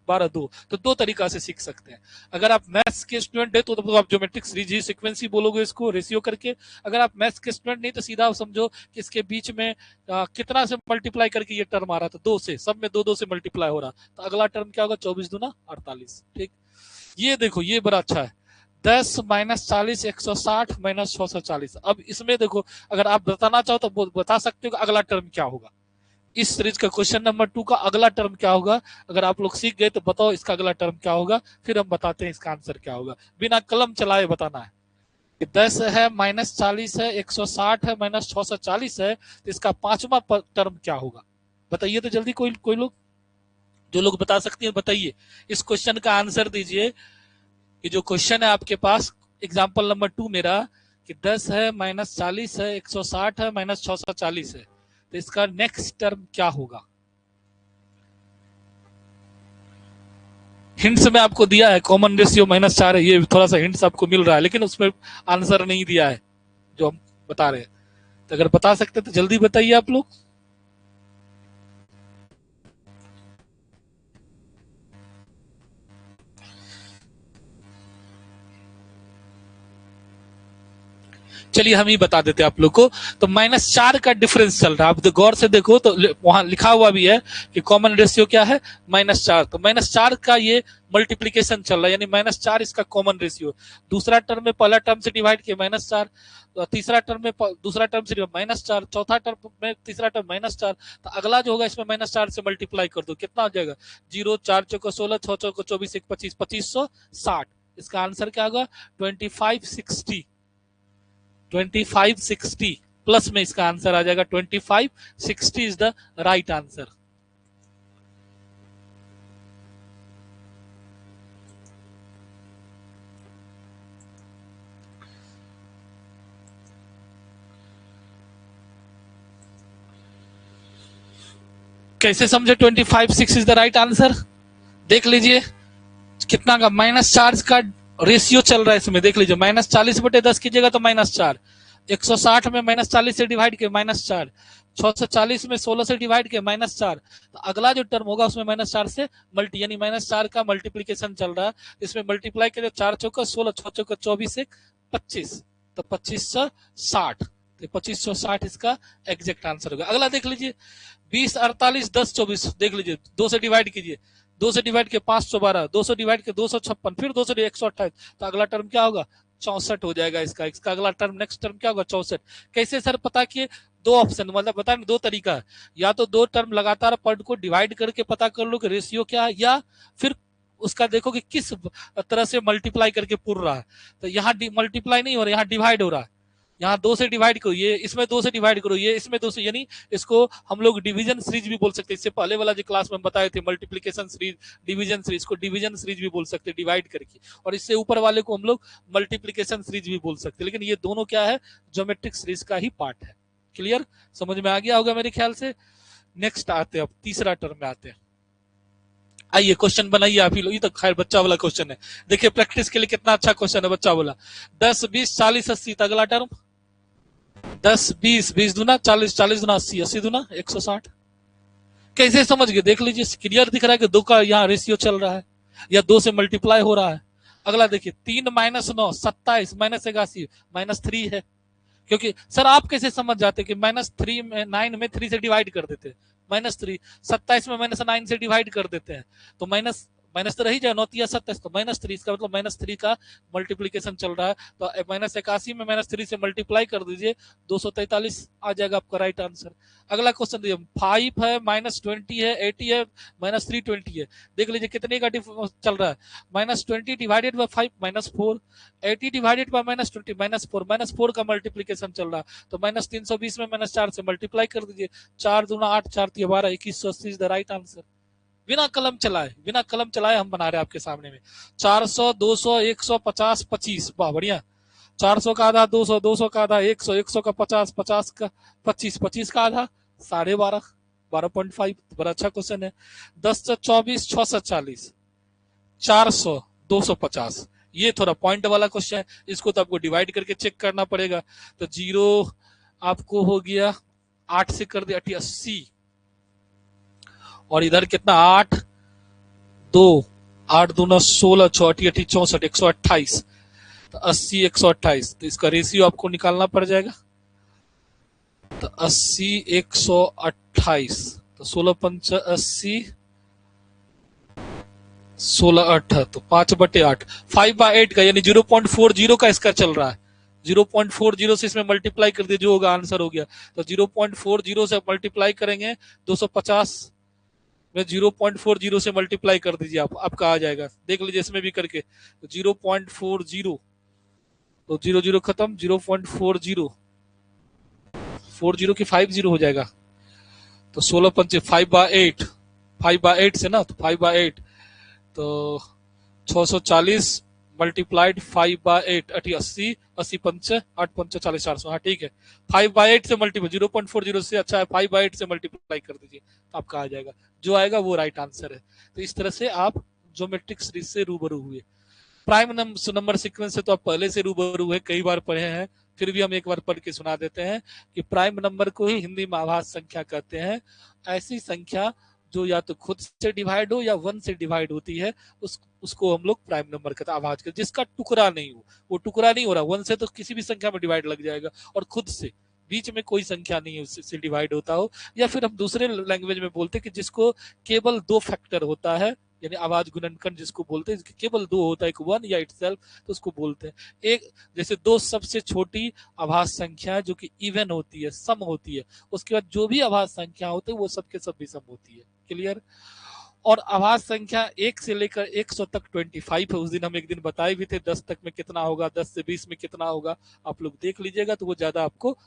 12 2। तो दो तरीका से सीख सकते हैं। अगर आप मैथ्स के स्टूडेंट है तो आप ज्योमेट्रिक सीरीज ही सीक्वेंस ही बोलोगे इसको रेशियो करके। अगर आप मैथ्स के स्टूडेंट नहीं तो सीधा समझो कि इसके बीच में कितना से मल्टीप्लाई करके ये टर्म आ रहा था, 2 से, सब में 2 2 से मल्टीप्लाई हो रहा। तो अगला टर्म क्या होगा, 24 दूना 48। ठीक, ये देखो ये बड़ा अच्छा है, 10 माइनस 40 160 माइनस 640। अब इसमें देखो अगर आप बताना चाहो तो बता सकते हो कि अगला टर्म क्या होगा। इस सीरीज का क्वेश्चन नंबर 2 का अगला टर्म क्या होगा, अगर आप लोग सीख गए तो बताओ इसका अगला टर्म क्या होगा, फिर हम बताते हैं इसका आंसर क्या होगा। बिना कलम चलाए बताना है। 10 है माइनस 40 है 160 है माइनस 640 है, तो इसका 5वां टर्म क्या होगा बताइए तो जल्दी। कोई कोई लोग, जो लोग बता सकते हैं बताइए, इस क्वेश्चन का आंसर दीजिए। कि जो क्वेश्चन है आपके पास एग्जाम्पल नंबर 2 मेरा, कि 10 है माइनस 40 है 160 है माइनस 640 है, तो इसका नेक्स्ट टर्म क्या होगा। हिंट्स में आपको दिया है, कॉमन रेशियो -4 है, ये थोड़ा सा हिंट्स आपको मिल रहा है, लेकिन उसमें आंसर नहीं दिया है जो हम बता रहे हैं। तो अगर बता सकते तो जल्दी बताइए आप लोग। चलिए हम ही बता देते हैं आप लोग को। तो -4 का डिफरेंस चल रहा है, आप तो गौर से देखो तो वहां लिखा हुआ भी है कि कॉमन रेशियो क्या है -4। तो -4 का ये मल्टीप्लीकेशन चल रहा है, यानी -4 इसका कॉमन रेशियो। दूसरा टर्म में पहला टर्म से डिवाइड किया -4, तो तीसरा टर्म में दूसरा टर्म से -4, चौथा टर्म में तीसरा टर्म -4। तो अगला जो होगा इसमें -4 से मल्टीप्लाई कर दो, कितना हो जाएगा 0 4 चौको 16 6 चौको 24 1 25 2560। इसका आंसर क्या होगा 2560। 2560 प्लस में इसका आंसर आ जाएगा 2560 इज द राइट आंसर। कैसे समझे 2560 इज द राइट आंसर, देख लीजिए कितना का -4 का रेशियो चल रहा है इसमें, देख लीजिए -40/10 कीजिएगा तो -4, 160 में -40 से डिवाइड किया -4, 640 में 16 से डिवाइड किया -4। तो अगला जो टर्म होगा उसमें -4 से मल्टी, यानी -4 का मल्टीप्लीकेशन चल रहा है, इसमें मल्टीप्लाई करिए 4 चौका 16 6 चौका 24 1 25, तो 2560। तो 2560 इसका एग्जैक्ट आंसर होगा। अगला देख लीजिए 20 48 10 24, देख लीजिए 2 से डिवाइड कीजिए, 2 से डिवाइड के 512, 2 से डिवाइड के 256, फिर 2 से 128। तो अगला टर्म क्या होगा 64 हो जाएगा इसका। इसका अगला टर्म नेक्स्ट टर्म क्या होगा 64। कैसे सर पता किए, दो ऑप्शन, मतलब बता दो तरीका है, या तो दो टर्म लगातार पद को डिवाइड करके पता कर लो कि रेशियो क्या है, या फिर उसका देखो कि किस तरह से मल्टीप्लाई करके पुर रहा है। तो यहाँ मल्टीप्लाई नहीं हो रहा, यहाँ डिवाइड हो रहा है। यहाँ 2 से डिवाइड करो, ये इसमें 2 से डिवाइड करो, ये इसमें 2 से, यानी इसको हम लोग डिवीजन सीरीज भी बोल सकते हैं। इससे पहले वाला जो क्लास में बताए थे मल्टीप्लीकेशन सीरीज डिवीजन सीरीज को डिवीजन सीरीज भी बोल सकते हैं डिवाइड करके, और इससे ऊपर वाले को हम लोग मल्टीप्लीकेशन सीरीज भी बोल सकते हैं। लेकिन ये दोनों क्या है ज्योमेट्रिक सीरीज का ही पार्ट है। क्लियर, समझ में आ गया होगा मेरे ख्याल से। नेक्स्ट आते हैं, अब तीसरा टर्म में आते हैं। आइए क्वेश्चन बनाइए आप ही लोग, ये तो खैर बच्चा वाला क्वेश्चन है, देखिए प्रैक्टिस के लिए कितना अच्छा क्वेश्चन है। बच्चा बोला 10 20 40 80, अगला टर्म 10 20 20 दूना 40 40 दूना 80 80 दूना 160। कैसे समझ गए, देख लीजिए क्लियर दिख रहा है कि 2 का यहाँ रेशियो चल रहा है या 2 से मल्टीप्लाई हो रहा है। अगला देखिए 3 -9 27 -81 -3 है। क्योंकि सर आप कैसे समझ जाते कि -3 में 9 में 3 से डिवाइड कर देते, -3 27 में -9 से डिवाइड कर देते हैं, तो माइनस तो रही जाए, 9×3 = 27, तो -3, इसका मतलब -3 का मल्टीप्लीकेशन चल रहा है, तो -81 में -3 से मल्टीप्लाई कर दीजिए, 243 आ जाएगा आपका राइट आंसर। अगला क्वेश्चन देखिए, 5 है, -20 है, 80 है, -320 है। देख लीजिए कितने का चल रहा है, -20 डिवाइडेड बाय 5 -4, 80 डिवाइडेड बाय -20 -4, -4 का मल्टीप्लीकेशन चल रहा है, तो -320 में -4 से मल्टीप्लाई कर दीजिए, 4 दूना 8, 4 × 12, 2180 इज द राइट आंसर। बिना कलम चलाए हम बना रहे हैं आपके सामने में। 400, 200, 100, 50, 25, वाह बढ़िया। 400 का आधा 200, 200 का आधा 100, 100 का 50, 50 का 25, 25 का आधा 12.5, 12.5। बड़ा अच्छा क्वेश्चन है। 10 से 24, 6 से 40, 400, 250। ये थोड़ा पॉइंट वाला क्वेश्चन है, इसको तो आपको डिवाइड करके चेक करना पड़ेगा। तो 0 आपको हो गया 8 से कर दिया 80, और इधर कितना 8, 2, 8 दूना 16, 6 8 8 64, 128, तो 80, 128, तो इसका रेशियो आपको निकालना पड़ जाएगा। तो 80, 128, तो 16 पंच 80, 16 8, तो 5/8, 5/8 का यानी 0.40 का इसका चल रहा है। 0.40 से इसमें मल्टीप्लाई कर दिए, जो होगा आंसर हो गया। तो 0.40 से मल्टीप्लाई करेंगे 250 में, 0.40 से मल्टीप्लाई कर दीजिए आप, आपका आ जाएगा। देख लीजिए इसमें भी करके, तो 0.40, तो 0 0 खत्म, 0.40, 40 की 50 हो जाएगा। तो 16 पंचे 5/8, 5/8 से ना, तो 5/8, तो 640 मल्टीप्लाइड 5/8, 80, 80 पंच 8 पंच 40, 400। हाँ ठीक है, 5/8 से मल्टीप्लाई, 0.40 से अच्छा है 5/8 से मल्टीप्लाई कर दीजिए, तो आपका आ जाएगा। जो आएगा वो राइट आंसर है। तो इस तरह से आप ज्योमेट्रिक सीरीज से रूबरू हुए। प्राइम नंबर सीक्वेंस से तो आप पहले से रूबरू हुए, कई बार पढ़े हैं, फिर भी हम एक बार पढ़ के सुना देते हैं कि प्राइम नंबर को ही हिंदी में आभास संख्या कहते हैं। ऐसी संख्या जो या तो खुद से डिवाइड हो या 1 से डिवाइड होती है, उसको हम लोग प्राइम नंबर कहते हैं, आभाज्य कहते हैं। जिसका टुकड़ा नहीं हो, वो टुकड़ा नहीं हो रहा, 1 से तो किसी भी संख्या में डिवाइड लग जाएगा, और खुद से बीच में कोई संख्या नहीं है उससे डिवाइड होता हो, या फिर हम दूसरे लैंग्वेज में बोलते हैं कि जिसको केवल 2 फैक्टर होता है, यानी आवाज गुणनखंड जिसको बोलते हैं, केवल 2 होता है, एक 1 या इटसेल्फ, तो उसको बोलते हैं। एक जैसे 2 सबसे छोटी आभास संख्या जो कि इवन होती है, सम होती है, उसके बाद जो भी आभास संख्या होती है वो सबके सब विषम होती है। क्लियर। और आभास संख्या 1 से लेकर 100 तक 25 है। उस दिन हम एक दिन बताए भी थे 10 तक में कितना होगा, 10 से 20 में कितना होगा, आप लोग देख लीजिएगा तो वो ज्यादा आपको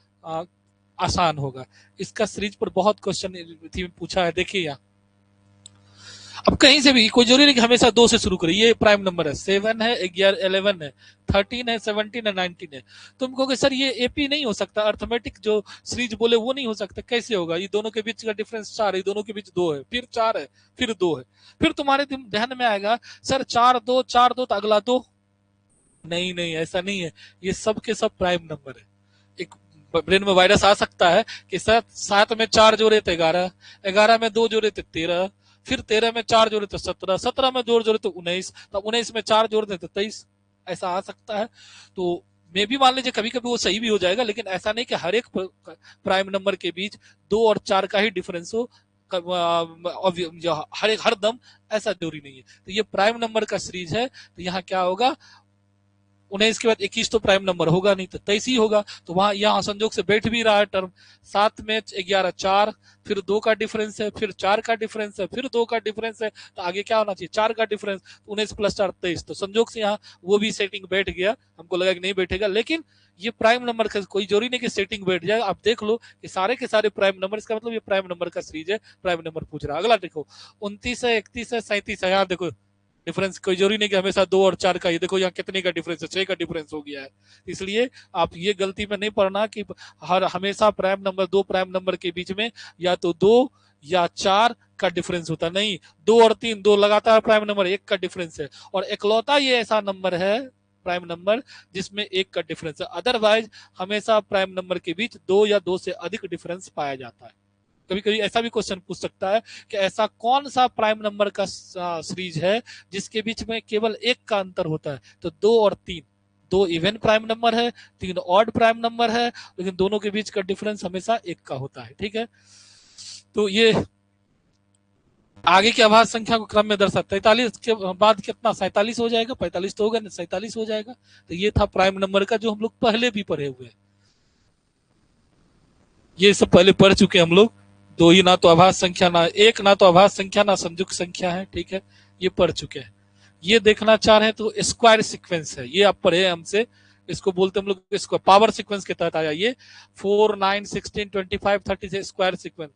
आसान होगा। इसका सीरीज पर बहुत क्वेश्चन पूछा है, देखिए यहाँ। अब कहीं से भी कोई जरूरी नहीं कि हमेशा 2 से शुरू करें। ये प्राइम नंबर है, 7 है, 11, 11 है, 13 है, 17 है, 19 है। तुम कहोगे सर ये एपी नहीं हो सकता, अर्थमेटिक जो सीरीज बोले वो नहीं हो सकता, कैसे होगा? ये दोनों के बीच का डिफरेंस 4 है, दोनों के बीच 2 है, फिर 4 है, फिर 2 है। फिर तुम्हारे ध्यान में आएगा सर 4 2 4 2 तो अगला 2। नहीं नहीं, ऐसा नहीं है, ये सब के सब प्राइम नंबर है। एक ब्रेन में वायरस आ सकता है कि 7 में 4 जोड़े तो 11, 11 में 2 जोड़े तो 13, फिर 13 में 4 जोड़े तो 17, 17 में 2 जोड़े तो 19, तब 19 में 4 जोड़े तो 23। ऐसा आ सकता है। तो मे भी मान लीजिए कभी कभी वो सही भी हो जाएगा, लेकिन ऐसा नहीं कि हर एक प्राइम नंबर के बीच 2 और 4 का ही डिफरेंस हो, हर दम ऐसा जरूरी नहीं है। तो ये प्राइम नंबर का सीरीज है, तो यहाँ क्या होगा, 19 के बाद 21 तो प्राइम नंबर होगा नहीं, तो 23 ही होगा। तो वहां यहाँ संजोग से बैठ भी रहा है टर्म। 7 में 11 4, फिर 2 का डिफरेंस है, फिर 4 का डिफरेंस है, फिर 2 का डिफरेंस है, तो आगे क्या होना चाहिए, 4 का डिफरेंस, 19 + 4 23। तो संजोग से यहाँ वो भी सेटिंग बैठ गया। हमको लगा कि नहीं बैठेगा, लेकिन ये प्राइम नंबर का कोई जरूरी नहीं कि सेटिंग बैठ जाए। आप देख लो कि सारे के सारे प्राइम नंबर, इसका मतलब ये प्राइम नंबर का सीरीज है, प्राइम नंबर पूछ रहा है। अगला देखो, 29 है, 31 है, 37 है। यहाँ देखो डिफरेंस कोई जरूरी नहीं कि हमेशा 2 और 4 का। ये देखो यहाँ कितने का डिफरेंस है, 6 का डिफरेंस हो गया है। इसलिए आप ये गलती में नहीं पढ़ना कि हमेशा प्राइम नंबर, 2 प्राइम नंबर के बीच में या तो 2 या 4 का डिफरेंस होता नहीं। 2 और 3, 2 लगातार प्राइम नंबर, 1 का डिफरेंस है, और इकलौता ये ऐसा नंबर है प्राइम नंबर जिसमें 1 का डिफरेंस है। अदरवाइज हमेशा प्राइम नंबर के बीच 2 या 2 से अधिक डिफरेंस पाया जाता है। कभी कभी ऐसा भी क्वेश्चन पूछ सकता है कि ऐसा कौन सा प्राइम नंबर का सीरीज है जिसके बीच में केवल 1 का अंतर होता है। तो 2 और 3, 2 इवन प्राइम नंबर है, 3 ऑड प्राइम नंबर है, लेकिन दोनों के बीच का डिफरेंस हमेशा 1 का होता है। ठीक है, तो ये आगे की आभाज्य संख्या को क्रम में दर्शाता है। 43 के बाद कितना 47 हो जाएगा, 45 तो होगा नहीं, 47 हो जाएगा। तो ये था प्राइम नंबर का, जो हम लोग पहले भी पढ़े हुए हैं, ये सब पहले पढ़ चुके हैं हम लोग। दो ही ना तो आभाज्य संख्या, ना एक ना तो आभाज्य संख्या ना संयुक्त संख्या है, ठीक है, ये पढ़ चुके हैं। ये देखना चाह रहे हैं तो स्क्वायर सीक्वेंस है, ये आप पढ़े हमसे, इसको बोलते हम लोग, इसको पावर सीक्वेंस के तहत आया ये। 4 9 16 25 30 से स्क्वायर सीक्वेंस,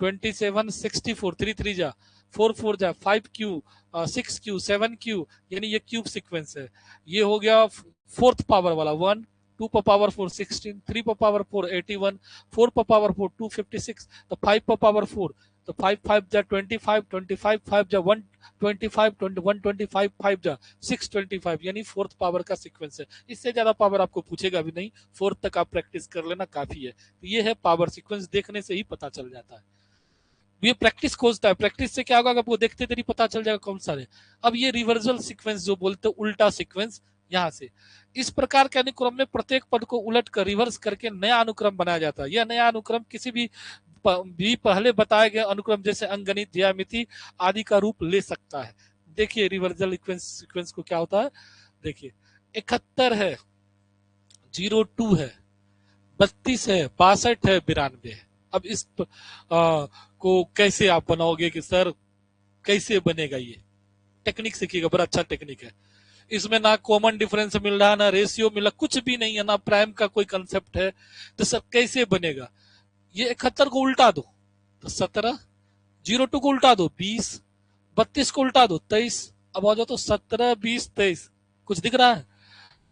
27 64 3 3 जा 4 4 जा 5 क्यू 6 क्यू 7 क्यू, यानी ये क्यूब सीक्वेंस है। ये हो गया फोर्थ पावर वाला 1, 2 पर पावर 4 16, 3 पर पावर 4 81, 4 पर पावर 4 256, तो 5 पर पावर 4, तो 5 5 जा 25, 25 5 जा 125, 125 5 जा 625, यानी फोर्थ पावर का सीक्वेंस है। इससे ज्यादा पावर आपको पूछेगा भी नहीं, फोर्थ तक आप प्रैक्टिस कर लेना काफी है। तो ये है पावर सीक्वेंस, देखने से ही पता चल जाता है। ये प्रैक्टिस खोजता है, प्रैक्टिस से क्या होगा, आपको देखते देरी पता चल जाएगा कौन सा है। अब ये रिवर्सल सीक्वेंस जो बोलते हैं, उल्टा सीक्वेंस, यहाँ से इस प्रकार के अनुक्रम में प्रत्येक पद को उलट कर रिवर्स करके नया अनुक्रम बनाया जाता है। यह नया अनुक्रम किसी भी पहले बताए गए अनुक्रम जैसे अंकगणित, ज्यामिति आदि का रूप ले सकता है। देखिए रिवर्सल सीक्वेंस को क्या होता है, देखिए 71 है, 02 है, 32 है, 62 है, 92 है। अब इस को कैसे आप बनाओगे कि सर कैसे बनेगा, ये टेक्निक सीखिएगा, बड़ा अच्छा टेक्निक है। इसमें ना कॉमन डिफरेंस मिल रहा, ना रेशियो मिल रहा, कुछ भी नहीं है, ना प्राइम का कोई कंसेप्ट है, तो सर कैसे बनेगा। ये 71 को उल्टा दो तो 17, 02 को उल्टा दो 20, 32 को उल्टा दो 23, अब आ जाओ तो 17 20 23, कुछ दिख रहा है।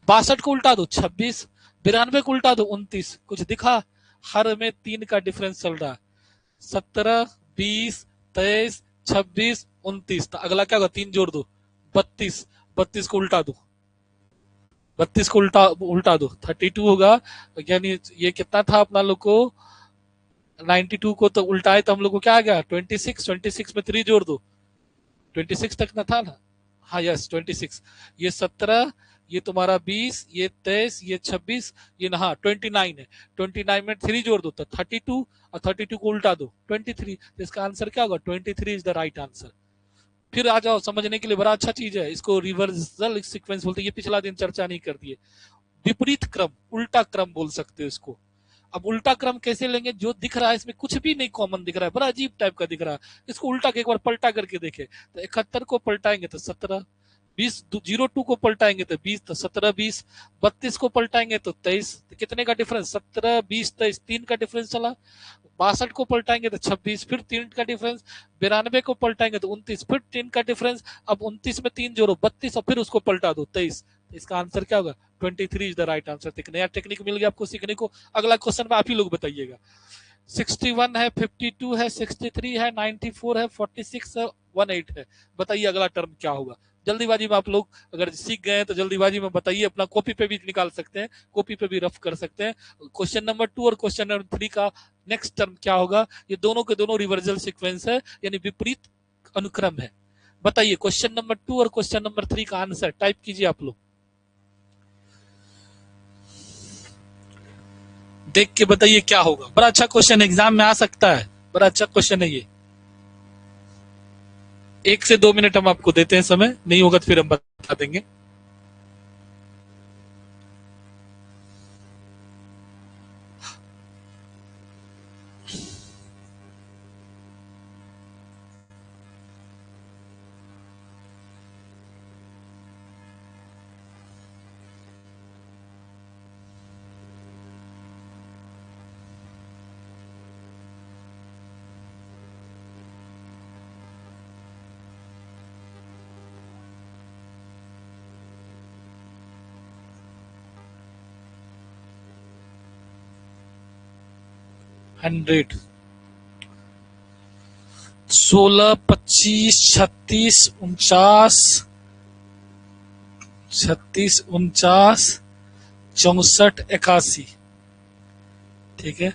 62 को उल्टा दो 26, 92 को उल्टा दो 29, कुछ दिखा। हर में 3 का डिफरेंस चल रहा है, 17 20 23 26 29, तो अगला क्या होगा, 3 जोड़ दो 32, 32 को उल्टा दो, 32 को उल्टा उल्टा दो 32 होगा। यानी ये कितना था अपना लोग को, 92 को तो उल्टाए तो हम लोग को क्या आ गया 26, 26 में 3 जोड़ दो, 26 तक ना था ना, हाँ यस 26, ये 17, ये तुम्हारा 20, ये 23, ये 26, ये हाँ 29 है, 29 में 3 जोड़ दो तो 32, और 32 को उल्टा दो 23, तो इसका आंसर क्या होगा, 23 इज द राइट आंसर। फिर आ जाओ, समझने के लिए बड़ा अच्छा चीज है, इसको रिवर्सल सीक्वेंस बोलते हैं। ये पिछला दिन चर्चा नहीं कर दिए, विपरीत क्रम, उल्टा क्रम बोल सकते हो इसको। अब उल्टा क्रम कैसे लेंगे, जो दिख रहा है इसमें कुछ भी नहीं कॉमन दिख रहा है, बड़ा अजीब टाइप का दिख रहा है, इसको उल्टा के एक बार पलटा करके देखे तो 71 को पलटाएंगे तो 17, 20 02 को पलटाएंगे तो 20, तो 17 20, 32 को पलटाएंगे तो 23, तो कितने का डिफरेंस 17 20 23, 3 का डिफरेंस चला। 62 को पलटाएंगे तो 26, फिर 3 का डिफरेंस। 92 को पलटाएंगे तो 29, फिर 3 का डिफरेंस। अब 29 में 3 जोड़ो 32, और फिर उसको पलटा दो 23, इसका आंसर क्या होगा, 23 इज द राइट आंसर। एक नया टेक्निक मिल गया आपको सीखने को। अगला क्वेश्चन में आप ही लोग बताइएगा। 61 है, 52 है, 63 है, 94 है, 46 है, 18 है। बताइए अगला टर्म क्या होगा। जल्दीबाजी में आप लोग अगर सीख गए हैं तो जल्दीबाजी में बताइए, अपना कॉपी पे भी निकाल सकते हैं, कॉपी पे भी रफ कर सकते हैं। क्वेश्चन नंबर 2 और क्वेश्चन नंबर 3 का नेक्स्ट टर्म क्या होगा, ये दोनों के दोनों रिवर्सल सीक्वेंस है, यानी विपरीत अनुक्रम है। बताइए क्वेश्चन नंबर 2 और क्वेश्चन नंबर 3 का आंसर टाइप कीजिए आप लोग, देख के बताइए क्या होगा। बड़ा अच्छा क्वेश्चन एग्जाम में आ सकता है, बड़ा अच्छा क्वेश्चन है ये। 1 से 2 मिनट हम आपको देते हैं समय, नहीं होगा तो फिर हम बता देंगे। हंड्रेड, 16 25 36 49, 36 49, 64 81, ठीक है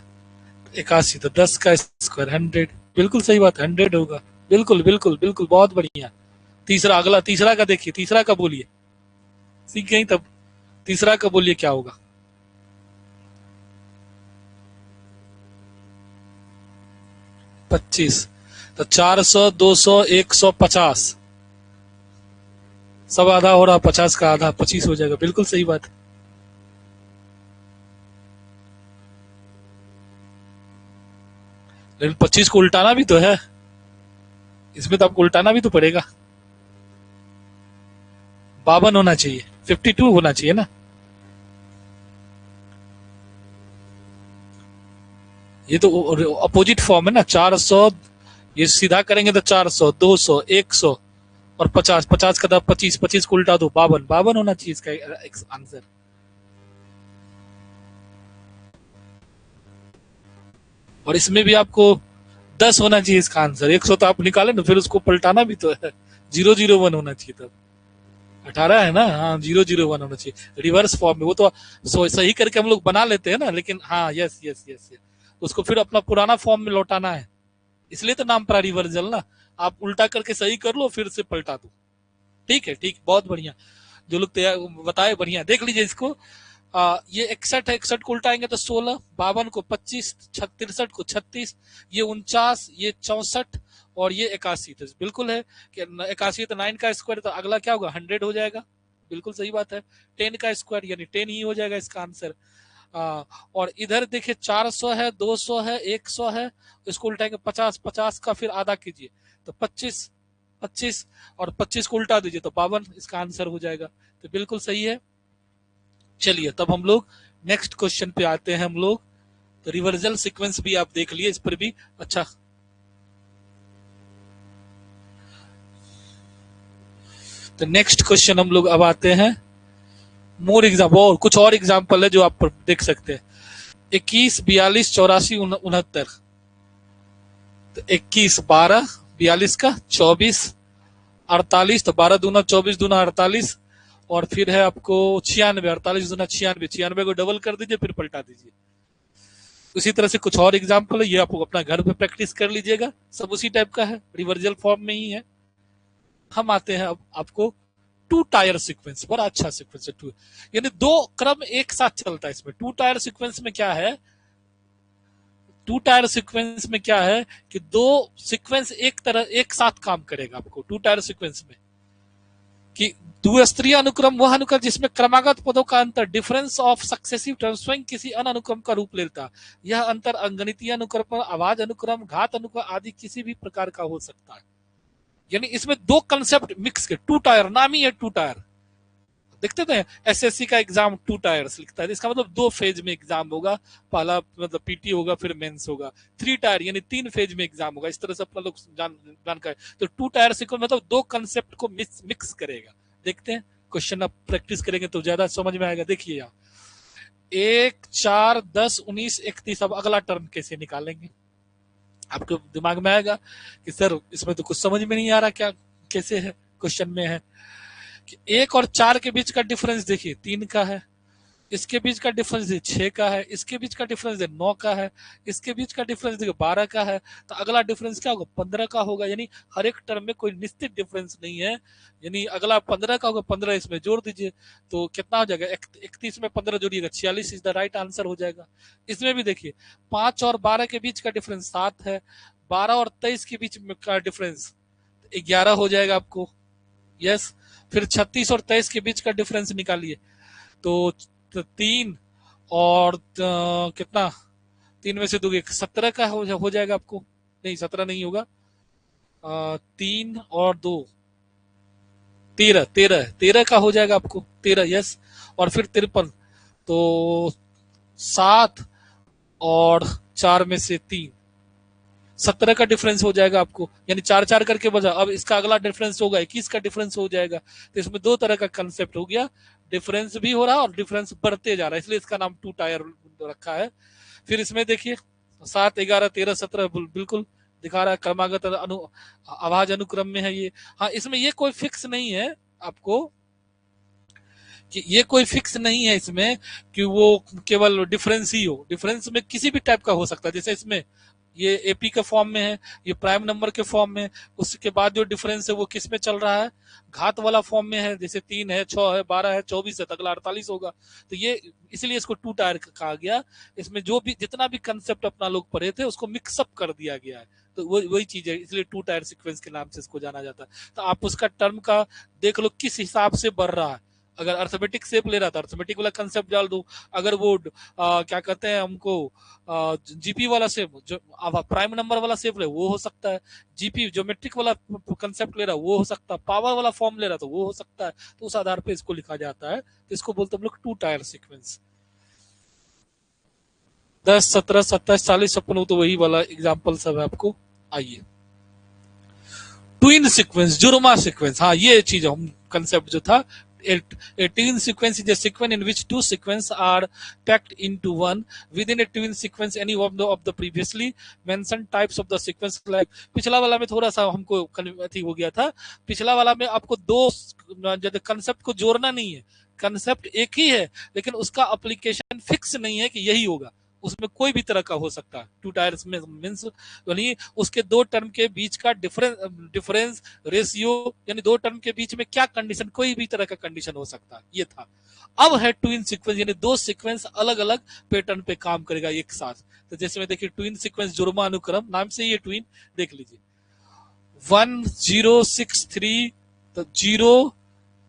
81, तो 10 का स्क्वायर 100, बिल्कुल सही बात, 100 होगा। बिल्कुल बिल्कुल बिल्कुल, बहुत बढ़िया। तीसरा, अगला तीसरा का देखिए, तीसरा का बोलिए, सीख गई तब। तीसरा का बोलिए क्या होगा। 25, तो 400, 200, 150 सब आधा हो रहा, 50 का आधा 25 हो जाएगा। बिल्कुल सही बात है। लेकिन 25 को उल्टाना भी तो है, इसमें तो आपको उल्टाना भी तो पड़ेगा। 52 होना चाहिए, 52 होना चाहिए ना। ये तो अपोजिट फॉर्म है ना। 400, ये सीधा करेंगे तो 400, 200, 100 और 50, 50 का 25, 25 को उल्टा दो 52, 52 होना चाहिए इसका आंसर। और इसमें भी आपको 10 होना चाहिए इसका आंसर। 100 तो आप निकाले ना, फिर उसको पलटाना भी तो है। 001 होना चाहिए तब। 18 है ना, हाँ 001 होना चाहिए रिवर्स फॉर्म में। वो तो सही करके हम लोग बना लेते हैं ना, लेकिन हाँ यस यस यस यस, उसको फिर अपना पुराना फॉर्म में लौटाना है। इसलिए तो नाम पड़ा रिवर्जल ना। आप उल्टा करके सही कर लो, फिर से पलटा दो। ठीक है, ठीक, बहुत बढ़िया। जो लोग तैयार बताए, बढ़िया। देख लीजिए इसको। ये 61 है, 61 को उल्टाएंगे तो 16, 52 को 25, 63 को 36, ये 49, ये 64 और ये 81। तो बिल्कुल है कि 81 तो 9 का स्क्वायर, तो अगला क्या होगा, 100 हो जाएगा। बिल्कुल सही बात है। 10 का स्क्वायर यानी 10 ही हो जाएगा इसका आंसर। और इधर देखिए 400 है, 200 है, 100 है, इसको उल्टाएंगे 50, 50 का फिर आधा कीजिए तो 25, 25 और 25 को उल्टा दीजिए तो 52 इसका आंसर हो जाएगा। तो बिल्कुल सही है। चलिए तब हम लोग नेक्स्ट क्वेश्चन पे आते हैं हम लोग। तो रिवर्सल सीक्वेंस भी आप देख लिए, इस पर भी अच्छा। तो नेक्स्ट क्वेश्चन हम लोग अब आते हैं मोर एग्जाम्पल, और कुछ और एग्जाम्पल है जो आप देख सकते हैं। 21, 42, 84, 69। तो 21, 12, 42 का 24, 48, तो 12 दूना 24 दूना 48, और फिर है आपको 96, 48 दूना 96, 96 को डबल कर दीजिए फिर पलटा दीजिए। उसी तरह से कुछ और एग्जाम्पल है, ये आपको अपना घर पे प्रैक्टिस कर लीजिएगा। सब उसी टाइप का है, रिवर्जल फॉर्म में ही है। हम आते हैं अब आपको टू टायर सीक्वेंस। बड़ा अच्छा सीक्वेंस है टू, यानी दो क्रम एक साथ चलता है इसमें। टू टायर सीक्वेंस में क्या है, टू टायर सीक्वेंस में क्या है कि दो सीक्वेंस एक साथ काम करेगा आपको टू टायर सीक्वेंस में। कि द्विस्तरीय अनुक्रम वह अनुक्रम जिसमें क्रमागत पदों का अंतर डिफरेंस ऑफ सक्सेसिव टर्म स्वयं किसी अन्य अनुक्रम का रूप लेता। यह अंतर अंगणितीय अनुक्रम, आवाज अनुक्रम, घात अनुक्रम आदि किसी भी प्रकार का हो सकता है। यानी इसमें दो कंसेप्ट मिक्स के, टू टायर नाम ही है टू टायर। देखते थे एसएससी का एग्जाम टू टायर्स लिखता है, इसका मतलब दो फेज में एग्जाम होगा। पहला मतलब पीटी होगा, फिर मेंस होगा। थ्री टायर यानी 3 फेज में एग्जाम होगा। इस तरह से अपना लोग जानकर, तो टू टायर से मतलब दो कंसेप्ट को मिक्स करेगा। देखते हैं क्वेश्चन, आप प्रैक्टिस करेंगे तो ज्यादा समझ में आएगा। देखिए यहाँ 1, 4, 10, 19, 31। अब अगला टर्म कैसे निकालेंगे, आपके दिमाग में आएगा कि सर इसमें तो कुछ समझ में नहीं आ रहा, क्या कैसे है क्वेश्चन में है कि 1 और 4 के बीच का डिफरेंस देखिए 3 का है, इसके बीच का डिफरेंस 6 का है, इसके बीच का डिफरेंस 9 का है, इसके बीच का डिफरेंस देखिए 12 का है। तो अगला डिफरेंस क्या होगा, 15 का होगा। यानी हर एक टर्म में कोई निश्चित डिफरेंस नहीं है, यानी अगला 15 का होगा। 15 इसमें जोड़ दीजिए तो कितना हो जाएगा, 31 में 15 जोड़िएगा 46 इज द राइट आंसर हो जाएगा। इसमें भी देखिए 5 और 12 के बीच का डिफरेंस 7 है, 12 और 23 के बीच का डिफरेंस 11 हो जाएगा आपको। यस, फिर 36 और 23 के बीच का डिफरेंस निकालिए तो 3 और कितना, 3 में से 2 17 का हो जाएगा आपको। नहीं 17 नहीं होगा, 3 और 2 13, 13 का हो जाएगा आपको 13। यस, और फिर 53, तो 7 और 4 में से 3, 17 का डिफरेंस हो जाएगा आपको। यानी 4 4 करके बजा। अब इसका अगला डिफरेंस होगा 21 का डिफरेंस हो जाएगा। तो इसमें दो तरह का कंसेप्ट हो गया, डिफरेंस भी हो रहा है और डिफरेंस बढ़ते जा रहा है, इसलिए इसका नाम टू टायर रखा है। फिर इसमें देखिए 7, 11, 13, 17 बिल्कुल दिखा रहा है क्रमागत आवाज अनुक्रम में है ये। हाँ, इसमें ये कोई फिक्स नहीं है आपको, कि ये कोई फिक्स नहीं है इसमें कि वो केवल डिफरेंस ही हो। डिफरेंस में किसी भी टाइप का हो सकता है। जैसे इसमें ये एपी के फॉर्म में है, ये प्राइम नंबर के फॉर्म में। उसके बाद जो डिफरेंस है वो किस में चल रहा है, घात वाला फॉर्म में है, जैसे 3 है, 6 है, 12 है, 24 है, तो अगला 48 होगा। तो ये इसलिए इसको टू टायर कहा गया। इसमें जो भी जितना भी कंसेप्ट अपना लोग पढ़े थे उसको मिक्सअप कर दिया गया है, तो वही चीज है, इसलिए टू टायर सीक्वेंस के नाम से इसको जाना जाता है। तो आप उसका टर्म का देख लो किस हिसाब से बढ़ रहा है। अगर अर्थमेटिक शेप ले रहा था अर्थमेटिक वाला कंसेप्ट डाल दो, अगर वो क्या कहते हैं हमको जीपी वाला शेप, जो प्राइम नंबर वाला शेप ले वो हो सकता है, जीपी ज्योमेट्रिक वाला कंसेप्ट ले रहा है वो हो सकता है, पावर वाला फॉर्म ले रहा तो वो हो सकता है। तो उस आधार पे इसको लिखा जाता है, तो इसको बोलते हम लोग टू टायर सीक्वेंस। 10, 17, 27, 40, 56 तो वही वाला एग्जाम्पल सब है आपको। आइए ट्विन सीक्वेंस, जुर्मा सीक्वेंस, हाँ ये चीज हम कंसेप्ट जो था। A twin sequence is a sequence in which two sequences are packed into one. Within a twin sequence, any of the previously mentioned types of the sequence, like पिछला वाला में थोड़ा सा हमको हो गया था। पिछला वाला में आपको दो कंसेप्ट को जोड़ना नहीं है, कंसेप्ट एक ही है, लेकिन उसका एप्लीकेशन फिक्स नहीं है कि यही होगा, उसमें कोई भी तरह का हो सकता है। टू टायर्स में मींस यानी उसके दो टर्म के बीच का डिफरेंस रेशियो, यानी दो टर्म के बीच में क्या कंडीशन, कोई भी तरह का कंडीशन हो सकता है, ये था। अब है ट्विन सीक्वेंस, यानी दो सीक्वेंस अलग अलग पैटर्न पे काम करेगा एक साथ। तो जैसे में देखिए ट्विन सीक्वेंस जुर्मा अनुक्रम नाम से ये ट्विन देख लीजिए, 1 0 6 3, तो 0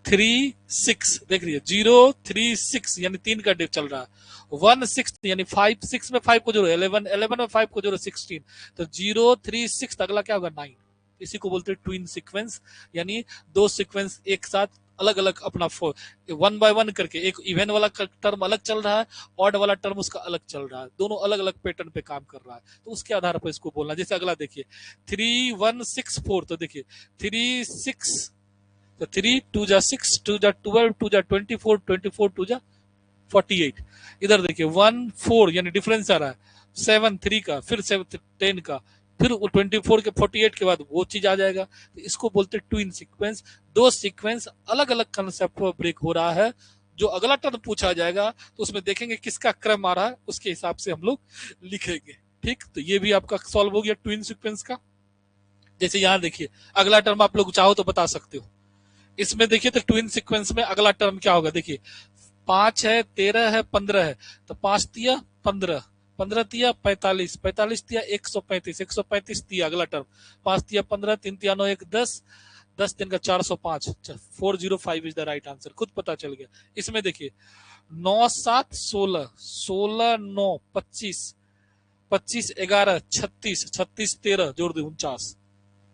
3 6 देख लीजिए, 0 3 6 यानी 3 का डिप चल रहा है। 1 6 यानी 5 6 में 5 को जोड़ो 11, 11 में 5 को जोड़ो 16, तो 0 3 6 अगला क्या होगा 9। इसी को बोलते हैं ट्विन सीक्वेंस, यानी दो सीक्वेंस एक साथ अलग अलग अपना 1 बाय 1 करके, एक इवन वाला टर्म अलग चल रहा है, ऑड वाला टर्म उसका अलग चल रहा है, दोनों अलग अलग पैटर्न पे काम कर रहा है, तो उसके आधार पर इसको बोलना। जैसे अगला देखिए 3 1 6 4, तो देखिए 3 6, तो 3 2 जा 6, 2 जा 12, 2 जा 24, 24 2 जा 48। इधर देखिए 1 4 यानी डिफरेंस आ रहा है, 7 3 का, फिर 7 10 का, फिर 24 के 48 के बाद वो चीज आ जाएगा। तो इसको बोलते हैं ट्विन सीक्वेंस। दो सीक्वेंस अलग अलग कंसेप्ट पर ब्रेक हो रहा है, जो अगला टर्म पूछा जाएगा तो उसमें देखेंगे किसका क्रम आ रहा है, उसके हिसाब से हम लोग लिखेंगे। ठीक, तो ये भी आपका सॉल्व हो गया ट्विन सीक्वेंस का। जैसे यहाँ देखिए अगला टर्म आप लोग चाहो तो बता सकते हो। इसमें देखिए तो ट्विन सीक्वेंस में अगला टर्म क्या होगा, देखिए 5 है, 13 है, 15 है, तो 5 तिया 15, 15 तिया 45, 45 तिया 135, 135 तिया अगला टर्म, 5 तिया 15, 3 तिया 9, 1 10, 10 3 का 405, 405 इज द राइट आंसर, खुद पता चल गया। इसमें देखिए 9 7 16, 16 9 25, 25 11 36, 36 13 जोड़ दे 49।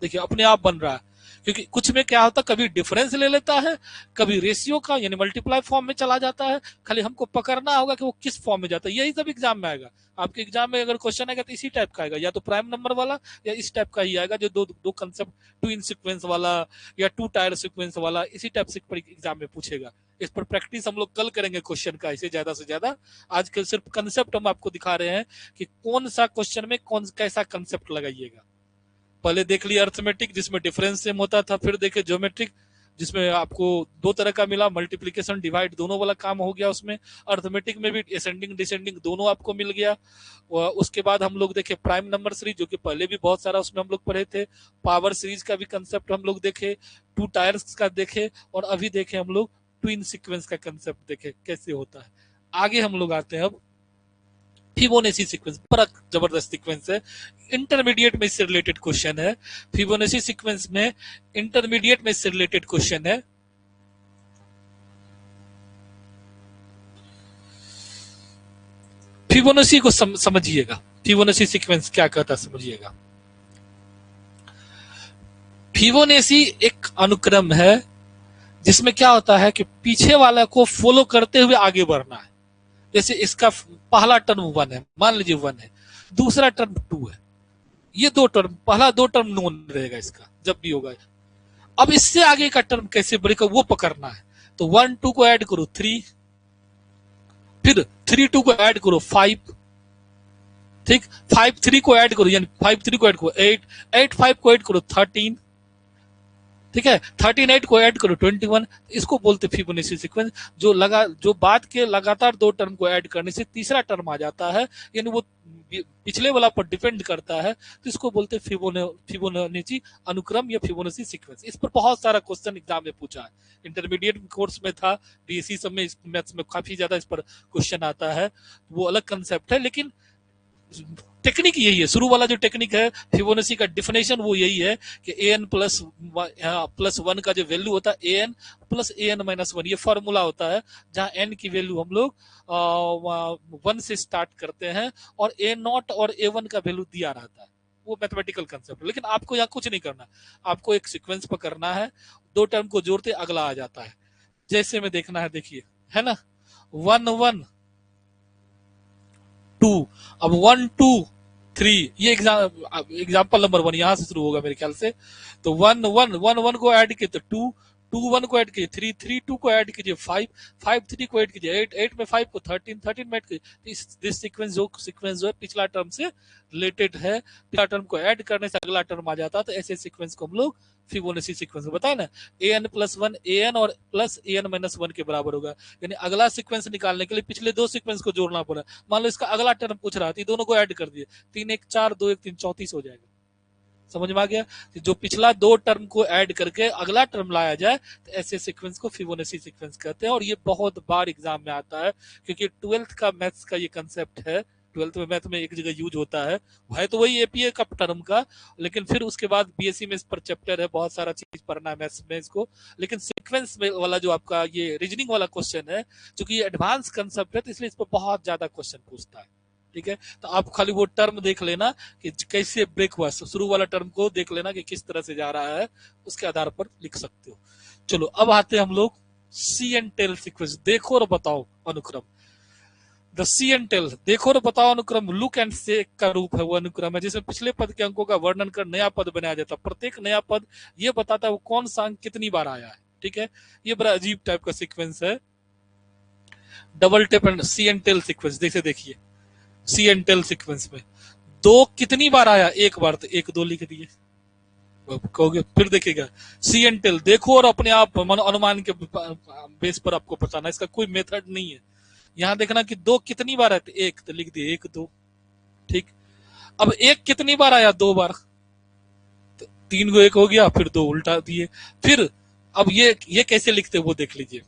देखिए अपने आप बन रहा है, क्योंकि कुछ में क्या होता है कभी डिफरेंस ले लेता है, कभी रेशियो का यानी मल्टीप्लाई फॉर्म में चला जाता है। खाली हमको पकड़ना होगा कि वो किस फॉर्म में जाता है, यही सब एग्जाम में आएगा। आपके एग्जाम में अगर क्वेश्चन आएगा तो इसी टाइप का आएगा, या तो प्राइम नंबर वाला या इस टाइप का ही आएगा, जो दो दो कंसेप्ट ट्विन सीक्वेंस वाला या टू टायर सीक्वेंस वाला, इसी टाइप से एग्जाम में पूछेगा। इस पर प्रैक्टिस हम लोग कल करेंगे क्वेश्चन का, इसे ज्यादा से ज्यादा। आजकल सिर्फ कंसेप्ट हम आपको दिखा रहे हैं कि कौन सा क्वेश्चन में कौन कैसा कंसेप्ट लगाइएगा। पहले देख लिया अर्थमेटिक जिसमें डिफरेंस सेम होता था, फिर देखे ज्योमेट्रिक जिसमें आपको दो तरह का मिला, मल्टीप्लिकेशन डिवाइड दोनों वाला काम हो गया उसमें। अर्थमेटिक में भी असेंडिंग डिसेंडिंग दोनों आपको मिल गया। उसके बाद हम लोग देखे प्राइम नंबर सीरीज, जो कि पहले भी बहुत सारा उसमें हम लोग पढ़े थे। पावर सीरीज का भी कंसेप्ट हम लोग देखे, टू टायर्स का देखे, और अभी देखे हम लोग ट्विन सीक्वेंस का कंसेप्ट देखे कैसे होता है। आगे हम लोग आते हैं अब फिबोनाची सीक्वेंस, बड़ा जबरदस्त सीक्वेंस है, इंटरमीडिएट में इससे रिलेटेड क्वेश्चन है। फिबोनाची सीक्वेंस में इंटरमीडिएट में इससे रिलेटेड क्वेश्चन है। फिबोनाची को समझिएगा, फिबोनाची सीक्वेंस क्या कहता है समझिएगा। फिबोनाची एक अनुक्रम है जिसमें क्या होता है कि पीछे वाला को फॉलो करते हुए आगे बढ़ना है। जैसे इसका पहला टर्म 1 है, मान लीजिए 1 है, दूसरा टर्म 2 है, ये दो टर्म, पहला दो टर्म नोन रहेगा इसका जब भी होगा। अब इससे आगे का टर्म कैसे बढ़ेगा वो पकड़ना है। तो 1 2 को ऐड करो 3, फिर 3 2 को ऐड करो 5, ठीक, 5 3 को ऐड करो, यानी 5 3 को ऐड करो 8, 8 5 को ऐड करो 13, ठीक है, 38 को ऐड करो 21, इसको बोलते फिबोनाची सीक्वेंस। जो बाद के लगातार दो टर्म को ऐड करने से तीसरा टर्म आ जाता है, यानी वो पिछले वाला पर डिपेंड करता है, तो इसको बोलते फिबोनाची अनुक्रम या फिबोनाची सीक्वेंस। इस पर बहुत सारा क्वेश्चन एग्जाम में पूछा है, इंटरमीडिएट कोर्स में था, बीएससी सब में, मैथ्स में काफी ज्यादा इस पर क्वेश्चन आता है। वो अलग कंसेप्ट है, लेकिन टेक्निक यही है। शुरू वाला जो टेक्निक है फिबोनाची का डिफिनेशन वो यही है कि an प्लस वन का जो वैल्यू होता है an plus an minus one, ये फॉर्मूला होता है जहां n की वैल्यू हम लोग 1 से स्टार्ट करते हैं और a नॉट और a1 का वैल्यू दिया रहता है। वो मैथमेटिकल कंसेप्ट है, लेकिन आपको यहाँ कुछ नहीं करना, आपको एक सीक्वेंस पकड़ना है, दो टर्म को जोड़ते अगला आ जाता है। जैसे में देखना है, देखिए, है ना, 1 1 2, अब 1 2 3, ये एग्जाम्पल नंबर 1 यहां से शुरू होगा मेरे ख्याल से। तो 1 1 1 1 को ऐड किए तो 2 2 1 को ऐड कीजिए 3 3 2 को ऐड कीजिए 5 5 3 को ऐड कीजिए 8 8 में 5 को 13 13 में ऐड कीजिए। दिस सीक्वेंस जो है पिछला टर्म से रिलेटेड है, पिछला टर्म को ऐड करने से अगला टर्म आ जाता है, तो ऐसे सीक्वेंस को हम लोग फिबोनाची सीक्वेंस बताए ना। an प्लस वन an और प्लस an माइनस वन के बराबर होगा, यानी अगला सीक्वेंस निकालने के लिए पिछले दो सीक्वेंस को जोड़ना पड़ा। मान लो इसका अगला टर्म पूछ रहा था, दोनों को ऐड कर दिए, 3 1 4 2 1 3 34 हो जाएगा। समझ में आ गया? जो पिछला दो टर्म को ऐड करके अगला टर्म लाया जाए, तो ऐसे सीक्वेंस को फिबोनाची सीक्वेंस कहते हैं। और ये बहुत बार एग्जाम में आता है, क्योंकि 12th का मैथ्स का ये कंसेप्ट है। 12th में मैथ में एक जगह यूज होता है तो वही एपीए का टर्म का, लेकिन फिर उसके बाद बीएससी में इस पर चैप्टर है, बहुत सारा चीज पढ़ना है मैथ्स में इसको। लेकिन सीक्वेंस में वाला जो आपका ये रीजनिंग वाला क्वेश्चन है, क्योंकि ये एडवांस कंसेप्ट है, तो इसलिए इस पर बहुत ज्यादा क्वेश्चन पूछता है। ठीक है, तो आप खाली वो टर्म देख लेना कि कैसे ब्रेक हुआ, शुरू वाला टर्म को देख लेना कि किस तरह से जा रहा है, उसके आधार पर लिख सकते हो। चलो अब आते हैं हम लोग सी एंड टेल सीक्वेंस, देखो और बताओ अनुक्रम। द सी एंड टेल, देखो और बताओ अनुक्रम लुक एंड से का रूप है, वो अनुक्रम है जिसमें पिछले पद के अंकों का वर्णन कर नया पद बनाया जाता है। प्रत्येक नया पद ये बताता है वो कौन सा अंक कितनी बार आया है। ठीक है, ये बड़ा अजीब टाइप का सीक्वेंस है, double tape and C and tail sequence. जैसे देखिए सी एंड टेल सीक्वेंस में दो कितनी बार आया, एक बार, तो 1 2 लिख दिए। कहोगे फिर देखिएगा सी एंड टेल, देखो और अपने आप अनुमान के बेस पर आपको बताना, इसका कोई मेथड नहीं है। यहां देखना कि 2 कितनी बार आते, 1 तो लिख दिए 1 2। ठीक, अब 1 कितनी बार आया, 2 बार, तो 3 को 1 हो गया, फिर 2 उल्टा दिए। फिर अब ये कैसे लिखते वो देख लीजिए।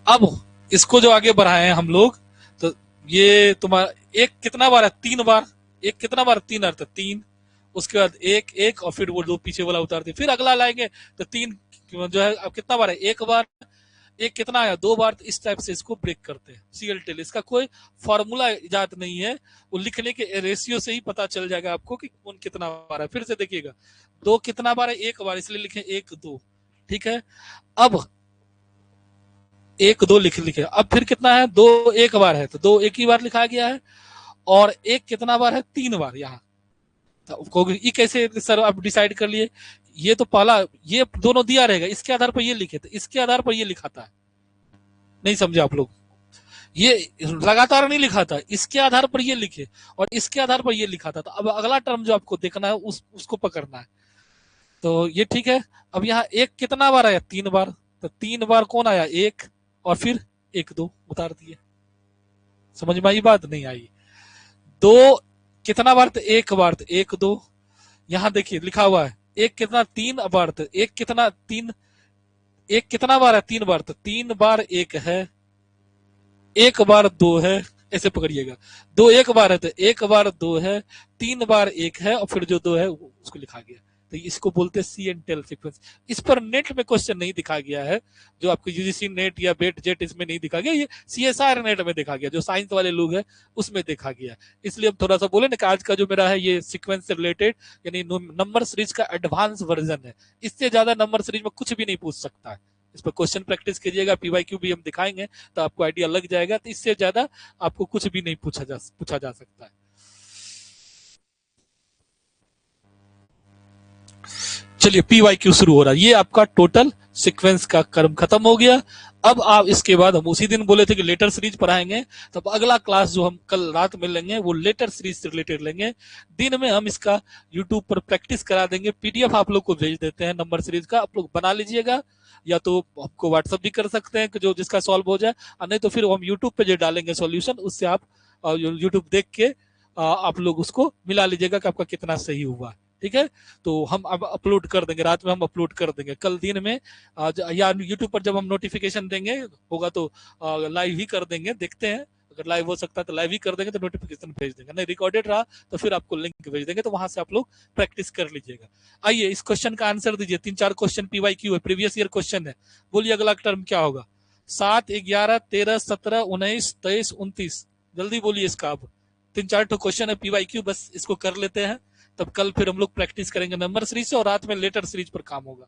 अब इसको जो आगे बढ़ाए हैं हम लोग, तो ये तुम्हारा 1 कितना बार है, 3 बार। 1 कितना बार, 3 अर्थ 3, उसके बाद 1 1 और फिर वो 2 पीछे वाला उतार दिए, फिर अगला लाएंगे तो 3 जो है अब कितना बार है, 1 बार। 1 कितना आया, 2 बार। तो इस टाइप से इसको ब्रेक करते हैं सीएल टेल। इसका कोई फॉर्मूला इजाद नहीं है, वो लिखने के रेशियो से ही पता चल जाएगा आपको कि कौन कितना बार है। फिर से देखिएगा 2 कितना बार है, 1 बार, इसलिए लिखे 1 2। ठीक है, अब 1 2 लिखे, अब फिर कितना है, 2 1 बार है, तो 2 एक ही बार लिखा गया है। और 1 कितना बार है, 3 बार। यहाँ तो ये कैसे सर आप डिसाइड कर लिए, ये तो पहला, ये दोनों दिया रहेगा, इसके आधार पर ये लिखे, तो इसके आधार पर ये लिखा था। नहीं समझे आप लोग, ये लगातार नहीं लिखा था, इसके आधार पर ये लिखे और इसके आधार पर ये लिखा था। तो अब अगला टर्म जो आपको देखना है उसको पकड़ना है। तो ये ठीक है, अब यहाँ 1 कितना बार आया, 3 बार, तो 3 बार कौन आया, 1 और फिर 1 2 उतार दिए। समझ में आई बात, नहीं आई। 2 कितना बार, तो 1 बार, तो 1 2। यहाँ देखिए लिखा हुआ है 1 कितना, 3 बार, तो 1 कितना 3, 1 कितना बार है, 3 बार, तो 3 बार 1 है, 1 बार 2 है, ऐसे पकड़िएगा। 2 1 बार है तो 1 बार 2 है, 3 बार 1 है और फिर जो 2 है उसको लिखा गया। तो इसको बोलते हैं सी एंड टेल सीक्वेंस। इस पर नेट में क्वेश्चन नहीं दिखा गया है, जो आपको यूजीसी नेट या बेट जेट इसमें नहीं दिखा गया, ये सीएसआर नेट में देखा गया, जो साइंस वाले लोग हैं उसमें देखा गया। इसलिए हम थोड़ा सा बोले ना कि आज का जो मेरा है ये सीक्वेंस से रिलेटेड, यानी नंबर सीरीज का एडवांस वर्जन है। इससे ज्यादा नंबर सीरीज में कुछ भी नहीं पूछ सकता है। इस पर क्वेश्चन प्रैक्टिस कीजिएगा, पीवाईक्यू भी हम दिखाएंगे तो आपको आइडिया लग जाएगा। तो इससे ज्यादा आपको कुछ भी नहीं पूछा जा सकता है। चलिए पीवाईक्यू शुरू हो रहा है, ये आपका टोटल सीक्वेंस का क्रम खत्म हो गया। अब आप इसके बाद हम उसी दिन बोले थे कि लेटर सीरीज पढ़ाएंगे, तब अगला क्लास जो हम कल रात में लेंगे वो लेटर सीरीज से रिलेटेड लेंगे। दिन में हम इसका यूट्यूब पर प्रैक्टिस करा देंगे, पीडीएफ आप लोग को भेज देते हैं नंबर सीरीज का, आप लोग बना लीजिएगा, या तो आपको व्हाट्सअप भी कर सकते हैं कि जो जिसका सॉल्व हो जाए, और नहीं तो फिर हम यूट्यूब पे जो डालेंगे सॉल्यूशन, उससे आप यूट्यूब देख के आप लोग उसको मिला लीजिएगा कि आपका कितना सही हुआ। ठीक है, तो हम अब अपलोड कर देंगे, रात में हम अपलोड कर देंगे, कल दिन में या यूट्यूब पर जब हम नोटिफिकेशन देंगे होगा तो लाइव ही कर देंगे, देखते हैं अगर लाइव हो सकता है तो लाइव ही कर देंगे, तो नोटिफिकेशन भेज देंगे, नहीं रिकॉर्डेड रहा तो फिर आपको लिंक भेज देंगे, तो वहां से आप लोग प्रैक्टिस कर लीजिएगा। आइए इस क्वेश्चन का आंसर दीजिए, 3-4 क्वेश्चन पीवाईक्यू है, प्रीवियस ईयर क्वेश्चन है। बोलिए अगला टर्म क्या होगा? 7, 11, 13, 17, 19, 23, 29, जल्दी बोलिए इसका। अब 3-4 तो क्वेश्चन है पीवाईक्यू, बस इसको कर लेते हैं, तब कल फिर हम लोग प्रैक्टिस करेंगे नंबर सीरीज से, और रात में लेटर सीरीज पर काम होगा।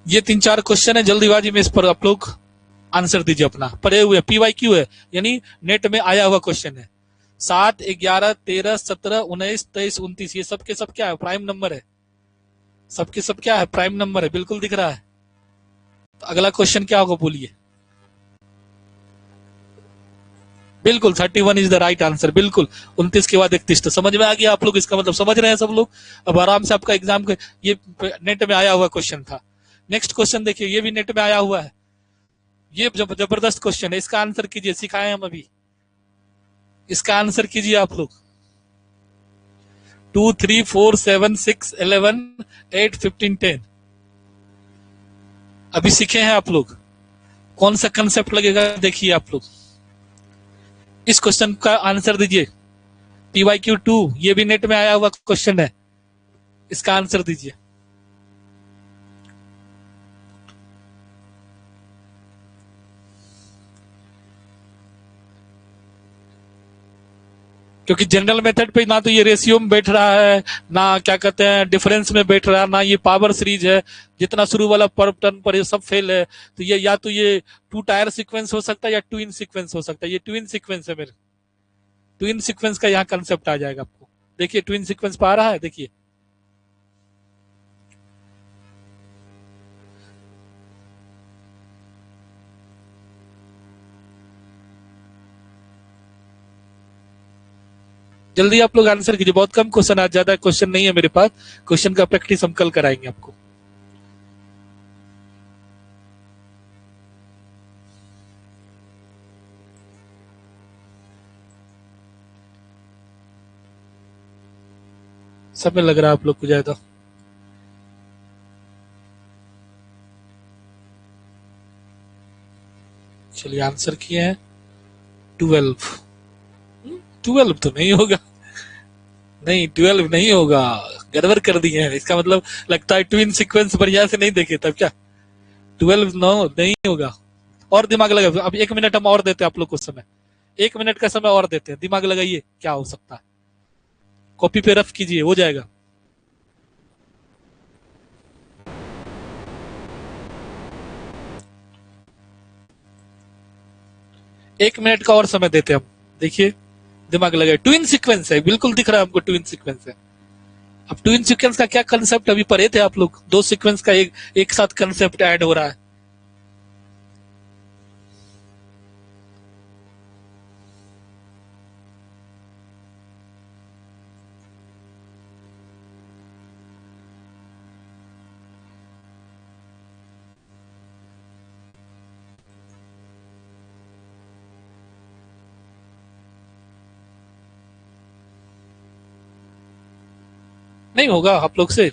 ये 3-4 क्वेश्चन है, जल्दीबाजी में इस पर आप लोग आंसर दीजिए अपना, पढ़े हुए पीवाईक्यू है, यानी नेट में आया हुआ क्वेश्चन है। 7, 11, 13, 17, 19, 23, 29, ये सबके सब क्या है? प्राइम नंबर है, सबके सब क्या है? प्राइम नंबर है, बिल्कुल दिख रहा है। तो अगला क्वेश्चन क्या होगा बोलिए? बिल्कुल 31 इज द राइट आंसर, बिल्कुल 29 के बाद 31, तो समझ में आ गया आप लोग, इसका मतलब समझ रहे हैं सब लोग। अब आराम से आपका एग्जाम के ये नेट में आया हुआ क्वेश्चन था। नेक्स्ट क्वेश्चन देखिए, ये भी नेट में आया हुआ है, ये जबरदस्त क्वेश्चन है, इसका आंसर कीजिए, सिखाए हम अभी, इसका आंसर कीजिए आप लोग। 2, 3, 4, 7, 6, 11, 8, 15, 10 अभी सीखे हैं आप लोग, कौन सा कंसेप्ट लगेगा देखिए आप लोग। इस क्वेश्चन का आंसर दीजिए, PYQ2, ये भी नेट में आया हुआ क्वेश्चन है, इसका आंसर दीजिए। क्योंकि जनरल मेथड पे ना तो ये रेशियो में बैठ रहा है, ना क्या कहते हैं डिफरेंस में बैठ रहा है, ना ये पावर सीरीज है, जितना शुरू वाला पर टर्न पर ये सब फेल है। तो ये या तो ये 2 टायर सीक्वेंस हो सकता है या ट्विन सीक्वेंस हो सकता है, ये ट्विन सीक्वेंस है मेरे, ट्विन सीक्वेंस का यहाँ कंसेप्ट आ जाएगा आपको। देखिए ट्विन सीक्वेंस पा रहा है, देखिए जल्दी आप लोग आंसर कीजिए, बहुत कम क्वेश्चन, आज ज्यादा क्वेश्चन नहीं है मेरे पास, क्वेश्चन का प्रैक्टिस हम कल कराएंगे आपको। समय लग रहा है आप लोग को ज्यादा। चलिए आंसर किए हैं 12। 12 तो नहीं होगा, नहीं 12 नहीं होगा, गड़बड़ कर दिए हैं, इसका मतलब लगता है ट्विन सीक्वेंस बढ़िया से नहीं देखे तब क्या, 12 नो नहीं होगा। और दिमाग लगा, अब 1 मिनट हम और देते हैं आप लोग को समय, 1 मिनट का समय और देते हैं, दिमाग लगाइए क्या हो सकता है, कॉपी पे रफ कीजिए, हो जाएगा। 1 मिनट का और समय देते हैं हम, देखिए दिमाग लगाए, ट्विन सीक्वेंस है, बिल्कुल दिख रहा है हमको ट्विन सीक्वेंस है। अब ट्विन सीक्वेंस का क्या कंसेप्ट अभी पढ़े थे आप लोग, 2 सीक्वेंस का एक साथ कंसेप्ट ऐड हो रहा है। नहीं होगा आप लोग से,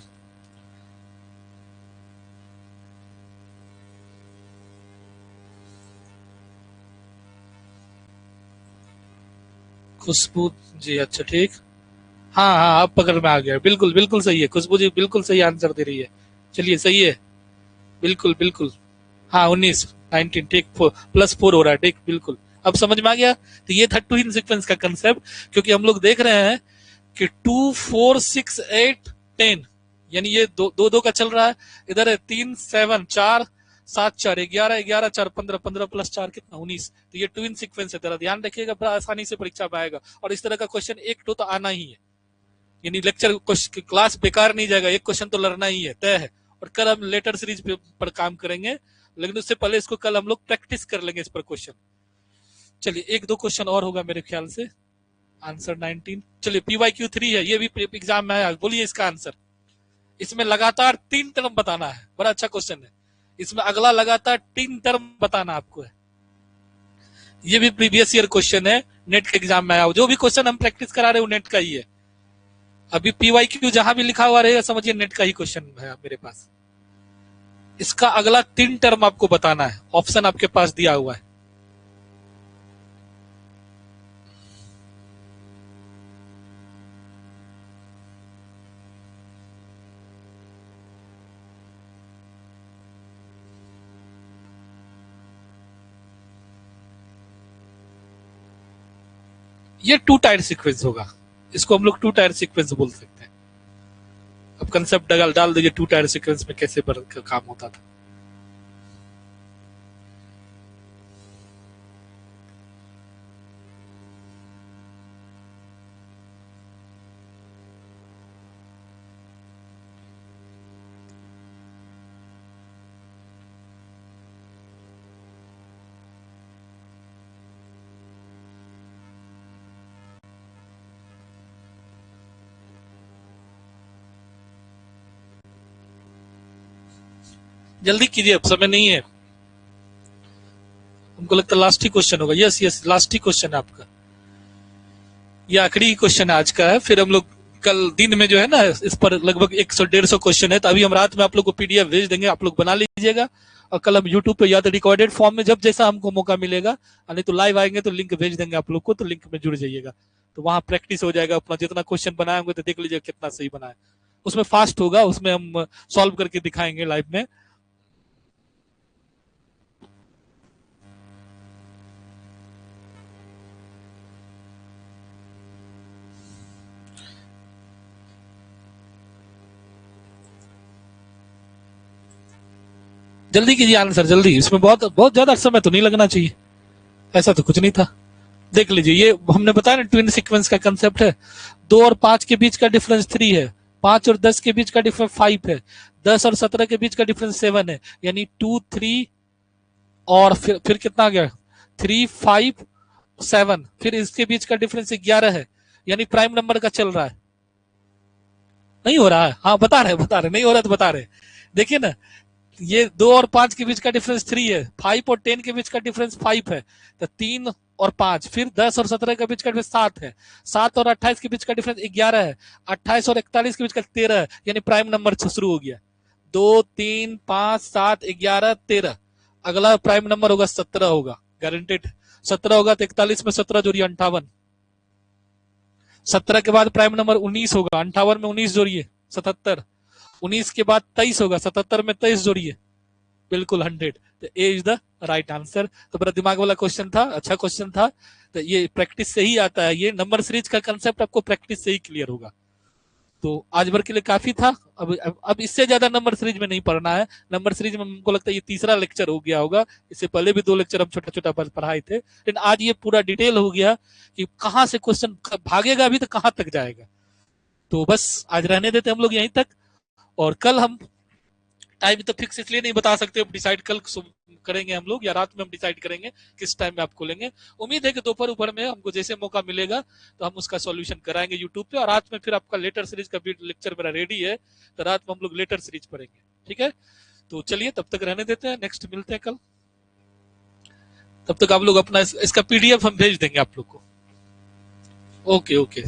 खुशबू जी, अच्छा ठीक, हाँ हाँ अब पकड़ में आ गया, बिल्कुल बिल्कुल सही है, खुशबू जी बिल्कुल सही आंसर दे रही है, चलिए सही है, बिल्कुल बिल्कुल, हाँ 19, 19 ठीक, +4 हो रहा है, ठीक बिल्कुल, अब समझ में आ गया। तो ये था ट्विन सीक्वेंस का कंसेप्ट, क्योंकि हम लोग देख रहे हैं कि 2, 4, 6, 8, 10, यानी ये दो दो का चल रहा है, इधर है 3, 7, 4, 7, 4, 11, 11, 4, 15, 15 +4 कितना 19, तो ये ट्विन सीक्वेंस है, तेरा ध्यान रखिएगा, बड़ा आसानी से परीक्षा में आएगा, और इस तरह का क्वेश्चन 1 तो आना ही है, यानी लेक्चर क्लास बेकार नहीं जाएगा, एक क्वेश्चन तो लड़ना ही है, तय है, और कल हम लेटर सीरीज पर काम करेंगे, लेकिन उससे पहले इसको कल हम लोग प्रैक्टिस कर लेंगे इस पर क्वेश्चन। चलिए एक दो क्वेश्चन और होगा मेरे ख्याल से। आंसर 19। चलिए PYQ3 है, ये भी एग्जाम में आया, बोलिए इसका आंसर। इसमें लगातार 3 टर्म बताना है, बड़ा अच्छा क्वेश्चन है। इसमें अगला लगातार 3 टर्म बताना आपको है। ये भी प्रीवियस ईयर क्वेश्चन है, नेट के एग्जाम में आया। जो भी क्वेश्चन हम प्रैक्टिस करा रहे हैं वो नेट का ही है। अभी PYQ जहां भी लिखा हुआ रहेगा समझिए नेट का ही क्वेश्चन है मेरे पास। इसका अगला 3 टर्म आपको बताना है, ऑप्शन आपके पास दिया हुआ है। ये 2 टायर सीक्वेंस होगा, इसको हम लोग 2 टायर सीक्वेंस बोल सकते हैं। अब कंसेप्ट डाल दीजिए 2 टायर सीक्वेंस में कैसे काम होता था। जल्दी कीजिए, अब समय नहीं है। हमको लगता है लास्ट ही क्वेश्चन होगा। यस यस, लास्ट ही क्वेश्चन है आपका, ये आखिरी क्वेश्चन आज का है। फिर हम लोग कल दिन में जो है ना, इस पर लगभग 100-150 क्वेश्चन है, तो अभी हम रात में आप लोग को PDF भेज देंगे, आप लोग बना लीजिएगा। और कल हम YouTube पे या तो रिकॉर्डेड फॉर्म में जब जैसा हमको मौका मिलेगा, नहीं तो लाइव आएंगे तो लिंक भेज देंगे आप लोग को, तो लिंक में जुड़ जाइएगा। तो वहां प्रैक्टिस हो जाएगा अपना, जितना क्वेश्चन बनाए होंगे तो देख लीजिएगा कितना सही बनाए। उसमें फास्ट होगा, उसमें हम सॉल्व करके दिखाएंगे लाइव में। जल्दी कीजिए आंसर, जल्दी। इसमें बहुत बहुत ज्यादा समय तो नहीं लगना चाहिए, ऐसा तो कुछ नहीं था। देख लीजिए, ये हमने बताया ना ट्विन सीक्वेंस का कंसेप्ट है। 2 और 5 के बीच का डिफरेंस 3 है, 5 और 10 के बीच का डिफरेंस 5 है, 10 और 17 के बीच का डिफरेंस 7 है, यानी 2 3 और फिर कितना आ गया, 3 5 7, फिर इसके बीच का डिफरेंस 11 है, यानी प्राइम नंबर का चल रहा है। नहीं हो रहा है, हाँ बता रहे नहीं हो रहा तो बता रहे। देखिए ना, ये 2 और 5 के बीच का डिफरेंस 3 है, 5 और 10 के बीच का डिफरेंस 5 है, तो 3 और 5, फिर 10 और 17 के बीच का डिफरेंस 7 है, 7 और 28 के बीच का डिफरेंस 11 है, 28 और 41 के बीच का 13 है, यानी प्राइम नंबर से शुरू हो गया। 2 3 5 7 11 13, अगला प्राइम नंबर होगा 17 होगा, गारंटेड 17 होगा। तो 41 में 17 जोड़िए 58, 17 के बाद प्राइम नंबर 19 होगा, 58 में 19 जोड़िए 77, 19 के बाद 23 होगा, 77 में 23 जोड़िए, बिल्कुल 100। तो ए इज द राइट आंसर। तो बड़ा दिमाग वाला क्वेश्चन था, अच्छा क्वेश्चन था। तो ये प्रैक्टिस से ही आता है, ये नंबर सीरीज का कंसेप्ट आपको प्रैक्टिस से ही क्लियर होगा। तो आज भर के लिए काफी था। अब इससे ज्यादा नंबर सीरीज में नहीं पढ़ना है। नंबर सीरीज में हमको लगता है ये तीसरा लेक्चर हो गया होगा, इससे पहले भी 2 लेक्चर हम छोटा छोटा पढ़ाए थे, लेकिन आज ये पूरा डिटेल हो गया कि कहाँ से क्वेश्चन भागेगा अभी तो कहाँ तक जाएगा। तो बस आज रहने देते हम लोग यहीं तक, और कल हम टाइम तो फिक्स इसलिए नहीं बता सकते, हम डिसाइड कल करेंगे हम लोग, या रात में हम डिसाइड करेंगे किस टाइम में आप खोलेंगे। उम्मीद है कि दोपहर में हमको जैसे मौका मिलेगा तो हम उसका सॉल्यूशन कराएंगे यूट्यूब पे, और रात में फिर आपका लेटर सीरीज का लेक्चर मेरा रेडी है, तो रात में हम लोग लेटर सीरीज पढ़ेंगे। ठीक है, तो चलिए तब तक रहने देते हैं, नेक्स्ट मिलते हैं कल। तब तक आप लोग अपना इसका PDF हम भेज देंगे आप लोग को। Okay okay.